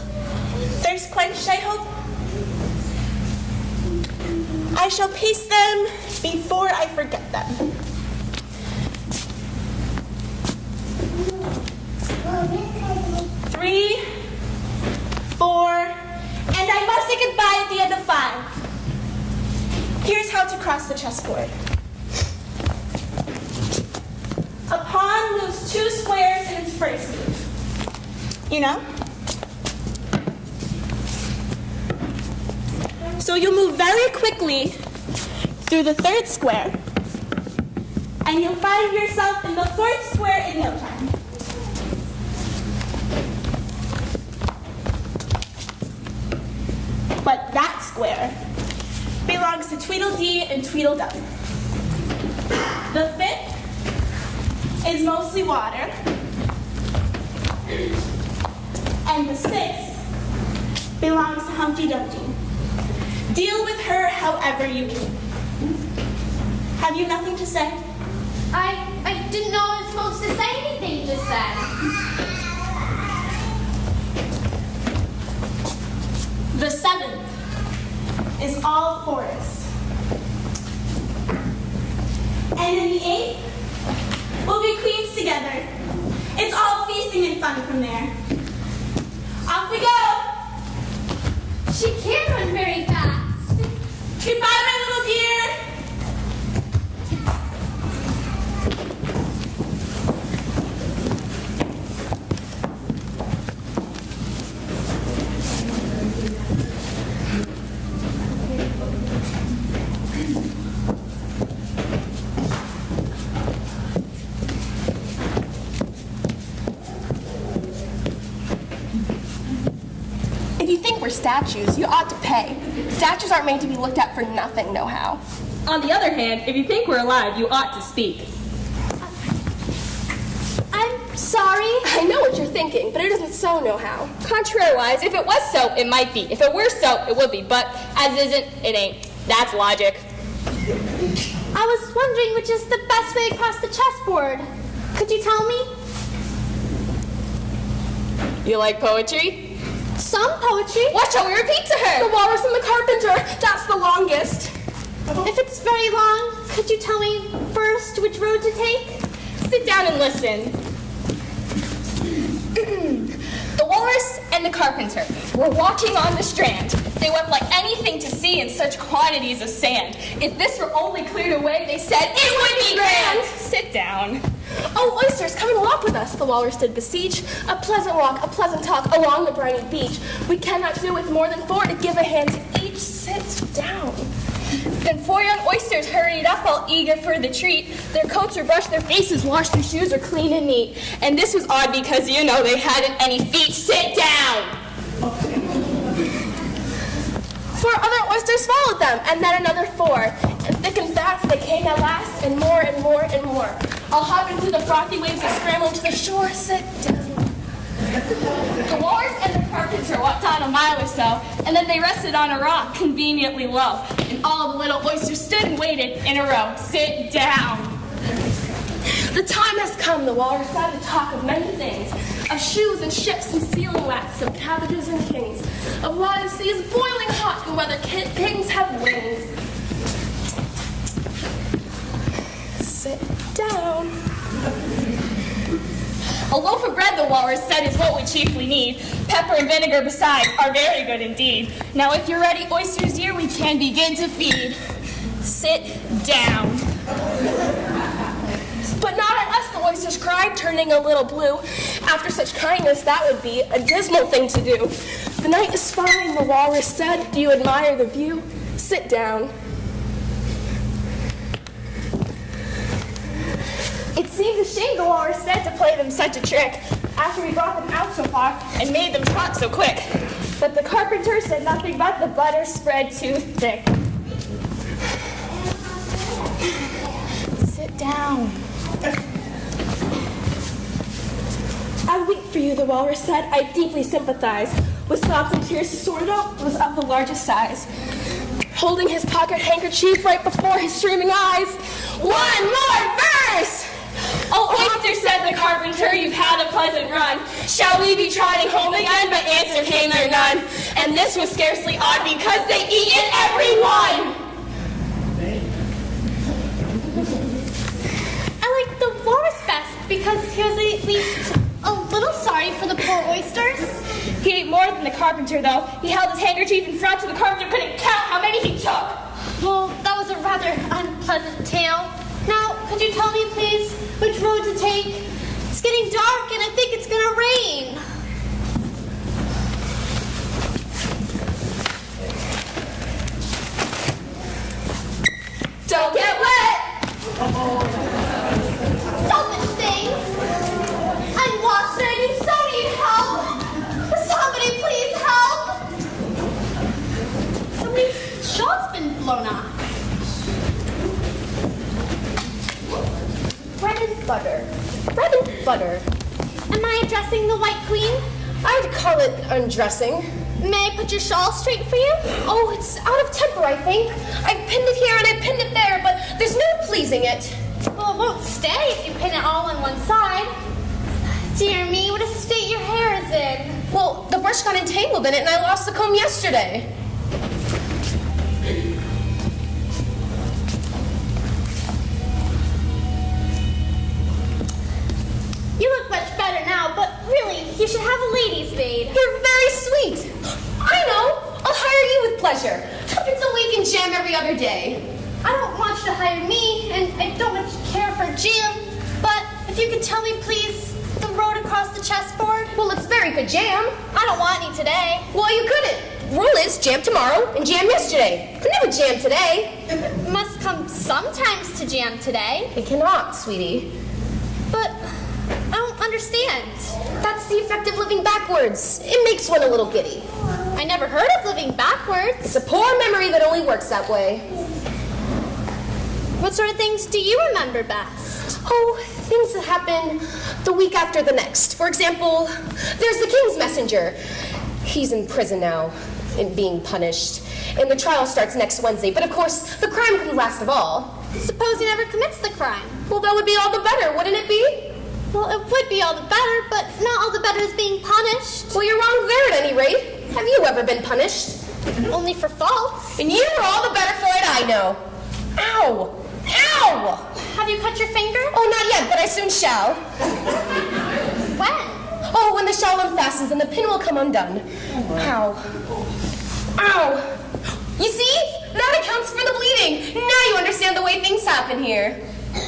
Thirst quenched, I hope? I shall paste them before I forget them. Three, 4, and I must say goodbye at the end of 5. Here's how to cross the chessboard. A pawn moves 2 squares in its first move. You know? So you'll move very quickly through the 3rd square, and you'll find yourself in the 4th square in no time. But that square belongs to Tweedledee and Tweedledum. The 5th is mostly water, and the 6th belongs to Humpty Dumpty. Deal with her however you can. Have you nothing to say? I didn't know I was supposed to say anything just then. the 8th, we'll be queens together. It's all feasting and fun from there. Off we go. She can run very fast. Goodbye, my little dear. If you think we're statues, you ought to pay. Statues aren't made to be looked at for nothing, no-how. On the other hand, if you think we're alive, you ought to speak. I'm sorry. I know what you're thinking, but it isn't so, no-how. Contrariwise, if it was so, it might be. If it were so, it would be. But as isn't, it ain't. That's logic. I was wondering which is the best way across the chessboard. Could you tell me? You like poetry? Some poetry. What shall we repeat to her? The Walrus and the Carpenter. That's the longest. If it's very long, could you tell me first which road to take? Sit down and listen. The Walrus and the Carpenter were walking on the strand. They wept like anything to see in such quantities of sand. If this were only cleared away, they said, it would be grand. Sit down. Oh, oysters, come and walk with us, the Walrus did beseech. A pleasant walk, a pleasant talk along the briny beach. We cannot do with more than 4 to give a hand to each. Sit down. Then 4 young oysters hurried up, all eager for the treat. Their coats were brushed, their faces washed, their shoes were clean and neat. And this was odd because, you know, they hadn't any feet. Sit down! 4 other oysters followed them, and then another 4. And thick and fast they came at last, and more and more and more. All hopping through the frothy waves and scrambling to the shore. Sit down. The Walrus and the Carpenter walked on a mile or so, and then they rested on a rock conveniently low. And all the little oysters stood and waited in a row. Sit down. The time has come, the Walrus said, to talk of many things. Of shoes and ships and sealing wax, of cabbages and kings. Of why the sea is boiling hot and whether pigs have wings. Sit down. A loaf of bread, the Walrus said, is what we chiefly need. Pepper and vinegar besides are very good indeed. Now if you're ready, oysters dear, we can begin to feed. Sit down. But not at us, the oysters cried, turning a little blue. After such kindness, that would be a dismal thing to do. The night is fine, the Walrus said. Do you admire the view? Sit down. It seems a shame, the Walrus said, to play them such a trick, after we brought them out so far and made them trot so quick. But the Carpenter said nothing but the butter spread too thick. Sit down. I weep for you, the Walrus said. I deeply sympathize. With sobs and tears, his sword note was of the largest size. Holding his pocket handkerchief right before his streaming eyes. One more verse! Oh, oyster, said the Carpenter, you've had a pleasant run. Shall we be trotting home again? But answer came there none. And this was scarcely odd because they eaten every one. I like the Walrus best because he was at least a little sorry for the poor oysters. He ate more than the Carpenter, though. He held his handkerchief in front so the Carpenter couldn't count how many he took. Well, that was a rather unpleasant tale. Now, could you tell me, please, which road to take? It's getting dark and I think it's gonna rain. Don't get wet! Selfish things! I'm lost and I do so need help! Somebody please help! Somebody's shawl's been blown off. Bread and butter. Bread and butter. Am I addressing the White Queen? I'd call it undressing. May I put your shawl straight for you? Oh, it's out of temper, I think. I've pinned it here and I've pinned it there, but there's no pleasing it. Well, it won't stay if you pin it all on one side. Dear me, what a state your hair is in. Well, the brush got entangled in it and I lost the comb yesterday. Spade. You're very sweet. I know. I'll hire you with pleasure. 2 a week and jam every other day. I don't want you to hire me, and I don't much care for jam, but if you could tell me, please, the road across the chessboard. Well, it's very good jam. I don't want any today. Well, you couldn't. Rule is jam tomorrow and jam yesterday. Could never jam today. It must come sometimes to jam today. It cannot, sweetie. But I don't understand. That's the effect of living backwards. It makes one a little giddy. I never heard of living backwards. It's a poor memory that only works that way. What sort of things do you remember best? Oh, things that happen the week after the next. For example, there's the King's Messenger. He's in prison now and being punished. And the trial starts next Wednesday. But of course, the crime couldn't last of all. Suppose he never commits the crime. Well, that would be all the better, wouldn't it be? Well, it would be all the better, but not all the better is being punished. Well, you're wrong there at any rate. Have you ever been punished? Only for faults. And you were all the better for it, I know. Ow! Ow! Have you cut your finger? Oh, not yet, but I soon shall. When? Oh, when the shawl unfastens and the pin will come undone. Ow. Ow. You see? That accounts for the bleeding. Now you understand the way things happen here.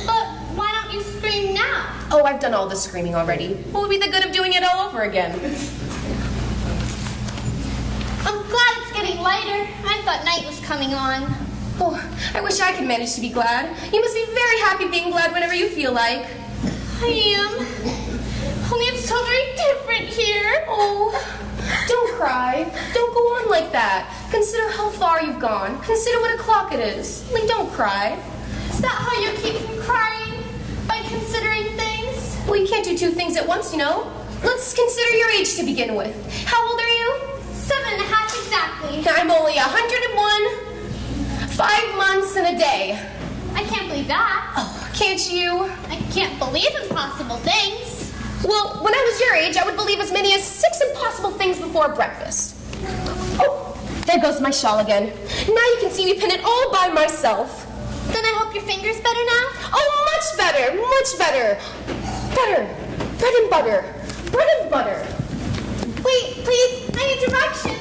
But why don't you scream now? Oh, I've done all the screaming already. What would be the good of doing it all over again? I'm glad it's getting lighter. I thought night was coming on. Oh, I wish I could manage to be glad. You must be very happy being glad whenever you feel like. I am. Only it's so very different here. Oh, don't cry. Don't go on like that. Consider how far you've gone. Consider what o'clock it is. Like, don't cry. Is that how you keep from crying? By considering things? Well, you can't do 2 things at once, you know. Let's consider your age to begin with. How old are you? 7.5 exactly. I'm only 101, 5 months and a day. I can't believe that. Oh, can't you? I can't believe impossible things. Well, when I was your age, I would believe as many as 6 impossible things before breakfast. Oh, there goes my shawl again. Now you can see me pin it all by myself. Then I hope your finger's better now? Oh, much better, much better. Butter, bread and butter, bread and butter. Wait, please, I need directions.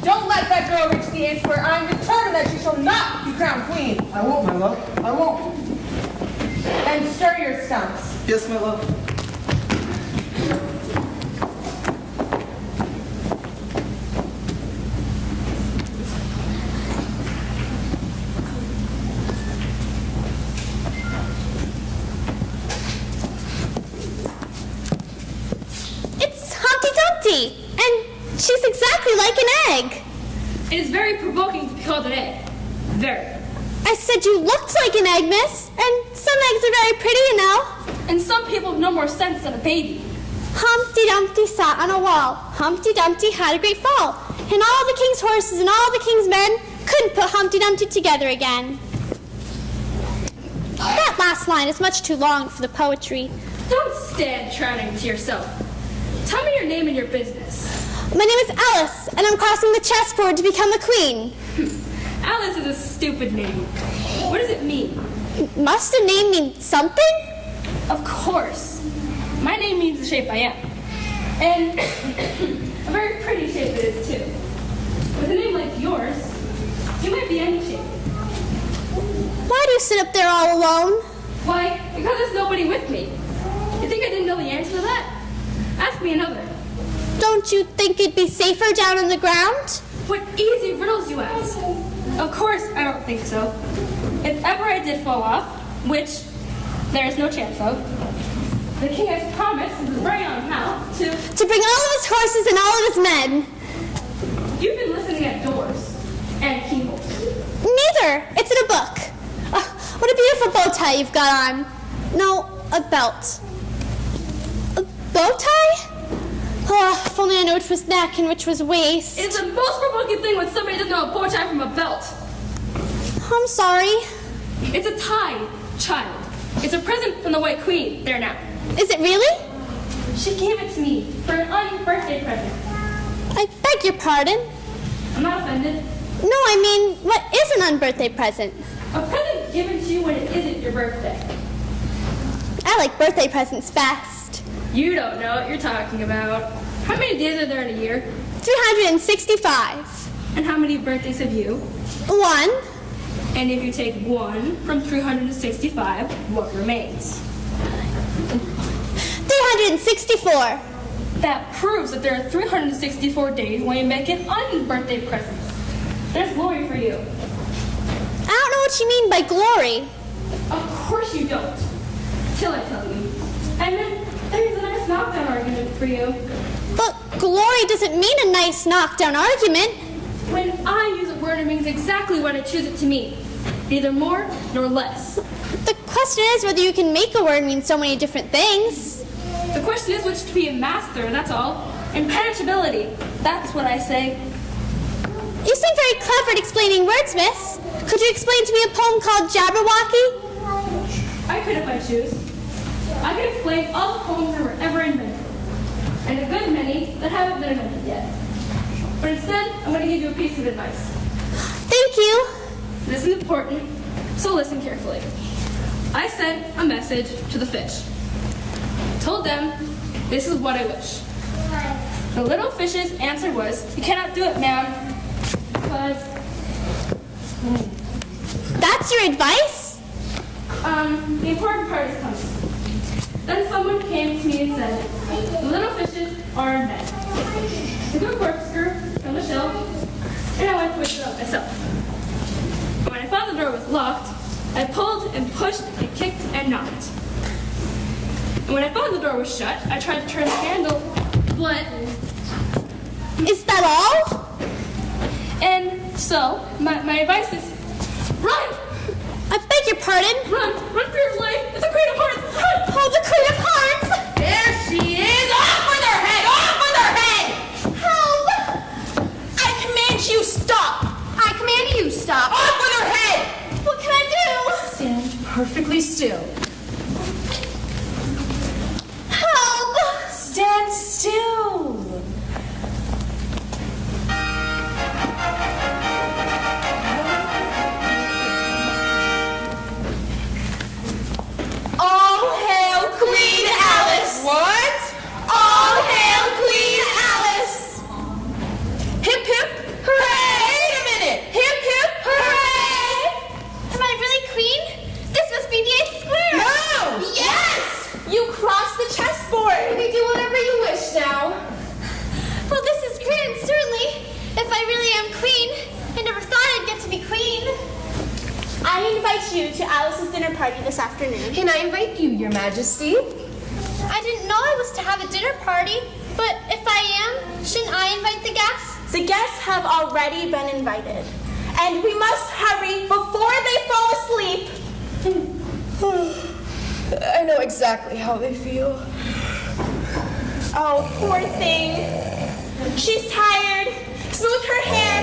Don't let that girl reach the age where I'm determined that she shall not be crowned queen. I won't, my love. I won't. And stir your stumps. Yes, my love. It's Humpty Dumpty, and she's exactly like an egg. It is very provoking to be called an egg. Very. I said you looked like an egg, miss, and some eggs are very pretty, you know. And some people have no more sense than a baby. Humpty Dumpty sat on a wall. Humpty Dumpty had a great fall, and all the king's horses and all the king's men couldn't put Humpty Dumpty together again. That last line is much too long for the poetry. Don't stand shouting to yourself. Tell me your name and your business. My name is Alice, and I'm crossing the chessboard to become a queen. Alice is a stupid name. What does it mean? Must a name mean something? Of course. My name means the shape I am. And a very pretty shape it is, too. With a name like yours, you might be any shape. Why do you sit up there all alone? Why? Because there's nobody with me. You think I didn't know the answer to that? Ask me another. Don't you think it'd be safer down on the ground? What easy riddles you ask. Of course, I don't think so. If ever I did fall off, which there is no chance of, the king has promised with his very own mouth To bring all of his horses and all of his men. You've been listening at doors and keyholes. Neither. It's in a book. What a beautiful bow tie you've got on. No, a belt. A bow tie? Oh, if only I knew which was neck and which was waist. It's the most provoking thing when somebody doesn't know a bow tie from a belt. I'm sorry. It's a tie, child. It's a present from the White Queen. There now. Is it really? She gave it to me for an un-birthday present. I beg your pardon. I'm not offended. No, I mean, what is an unbirthday present? A present given to you when it isn't your birthday. I like birthday presents best. You don't know what you're talking about. How many days are there in a year? 365. And how many birthdays have you? 1. And if you take 1 from 365, what remains? 364. That proves that there are 364 days when you make an unbirthday present. There's glory for you. I don't know what you mean by glory. Of course you don't. Till I tell you. I meant there's a nice knockdown argument for you. But glory doesn't mean a nice knockdown argument. When I use a word, it means exactly what I choose it to mean. Neither more nor less. The question is whether you can make a word mean so many different things. The question is which to be a master, that's all. Impenetrability, that's what I say. You seem very clever at explaining words, miss. Could you explain to me a poem called Jabberwocky? I could if I choose. I could explain all the poems that were ever invented. And a good many that haven't been invented yet. But instead, I'm going to give you a piece of advice. Thank you. This is important, so listen carefully. I sent a message to the fish. Told them, this is what I wish. The little fish's answer was, you cannot do it, ma'am, because... That's your advice? The important part is coming. Then someone came to me and said, the little fishes are in bed. I took a corkscrew from the shelf, and I went to wake it up myself. And when I found the door was locked, I pulled and pushed and kicked and knocked. And when I found the door was shut, I tried to turn the handle, but... Is that all? And so, my advice is, run! I beg your pardon? Run for your life! It's a Queen of Hearts! Run! Oh, the Queen of Hearts! There she is! Off with her head! Off with her head! Help! I command you stop. I command you stop. Off with her head! What can I do? Stand perfectly still. Help! Stand still. All hail Queen Alice! What? All hail Queen Alice! Hip hip hooray! Wait a minute! Hip hip hooray! Am I really queen? This must be the 8th square! No! Yes! You crossed the chessboard. You can do whatever you wish now. Well, this is grand, certainly. If I really am queen, I never thought I'd get to be queen. I invite you to Alice's dinner party this afternoon. Can I invite you, Your Majesty? I didn't know I was to have a dinner party, but if I am, shouldn't I invite the guests? The guests have already been invited, and we must hurry before they fall asleep. I know exactly how they feel. Oh, poor thing. She's tired. Smooth her hair,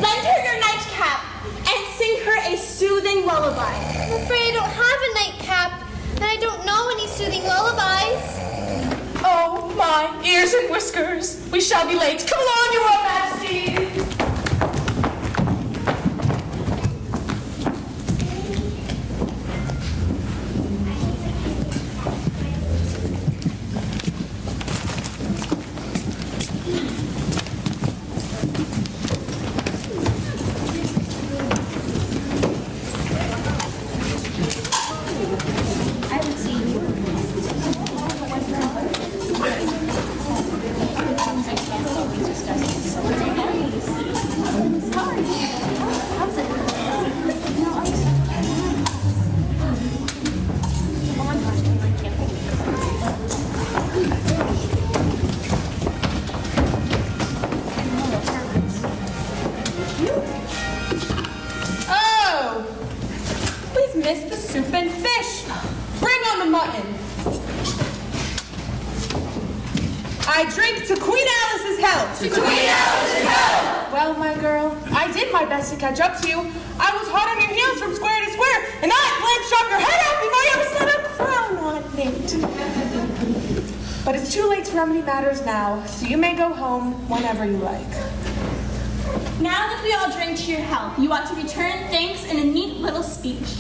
lend her your nightcap, and sing her a soothing lullaby. I'm afraid I don't have a nightcap, and I don't know any soothing lullabies. Oh, my ears and whiskers. We shall be late. Come along, Your Royal Majesty. Miss the soup and fish. Bring on the mutton. I drink to Queen Alice's health. To Queen Alice's health. Well, my girl, I did my best to catch up to you. I was hot on your heels from square to square, and I planned to chop your head off before you ever set a crown on it. But it's too late to remedy matters now, so you may go home whenever you like. Now that we all drink to your health, you ought to return thanks in a neat little speech.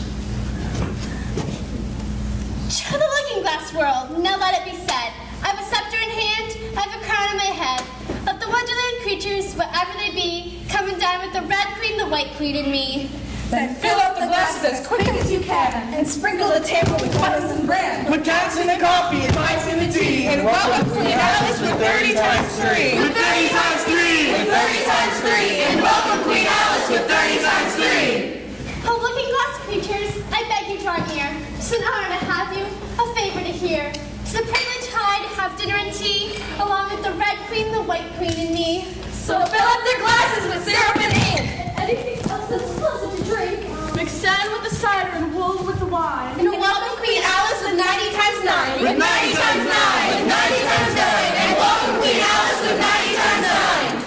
To the looking glass world, now let it be said. I have a scepter in hand, I have a crown on my head. Let the Wonderland creatures, whatever they be, come and dine with the red queen, the white queen, and me. Then fill up the glasses as quick as you can, and sprinkle the table with butters and bran. Put cats in the coffee and mice in the tea. And welcome Queen Alice with 30 times 3. With 30 times 3. With 30 times 3. And welcome Queen Alice with 30 times 3. Oh, looking glass creatures, I beg you draw near. It's an honor to have you, a favor to hear. It's a privilege high to have dinner and tea, along with the red queen, the white queen, and me. So fill up their glasses with syrup and ink. Anything else that's pleasant to drink. Mix sand with the cider and wool with the wine. And welcome Queen Alice with 90 times 9. With 90 times 9. With 90 times 9. And welcome Queen Alice with 90 times 9.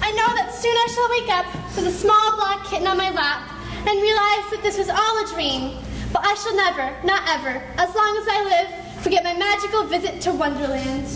I know that soon I shall wake up with a small black kitten on my lap and realize that this was all a dream. But I shall never, not ever, as long as I live, forget my magical visit to Wonderland.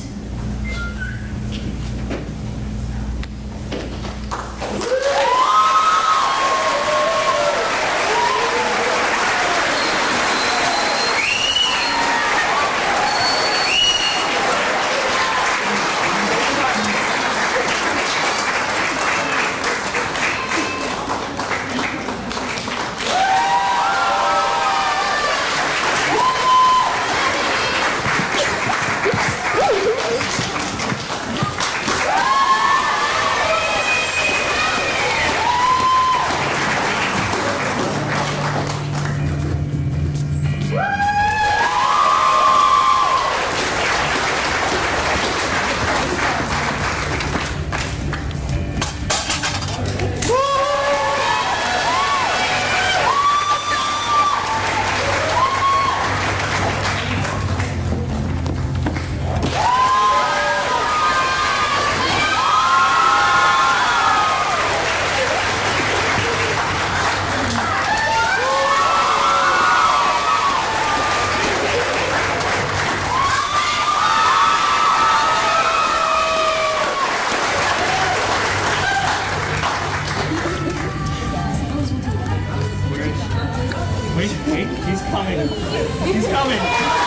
Wait, he's coming. He's coming.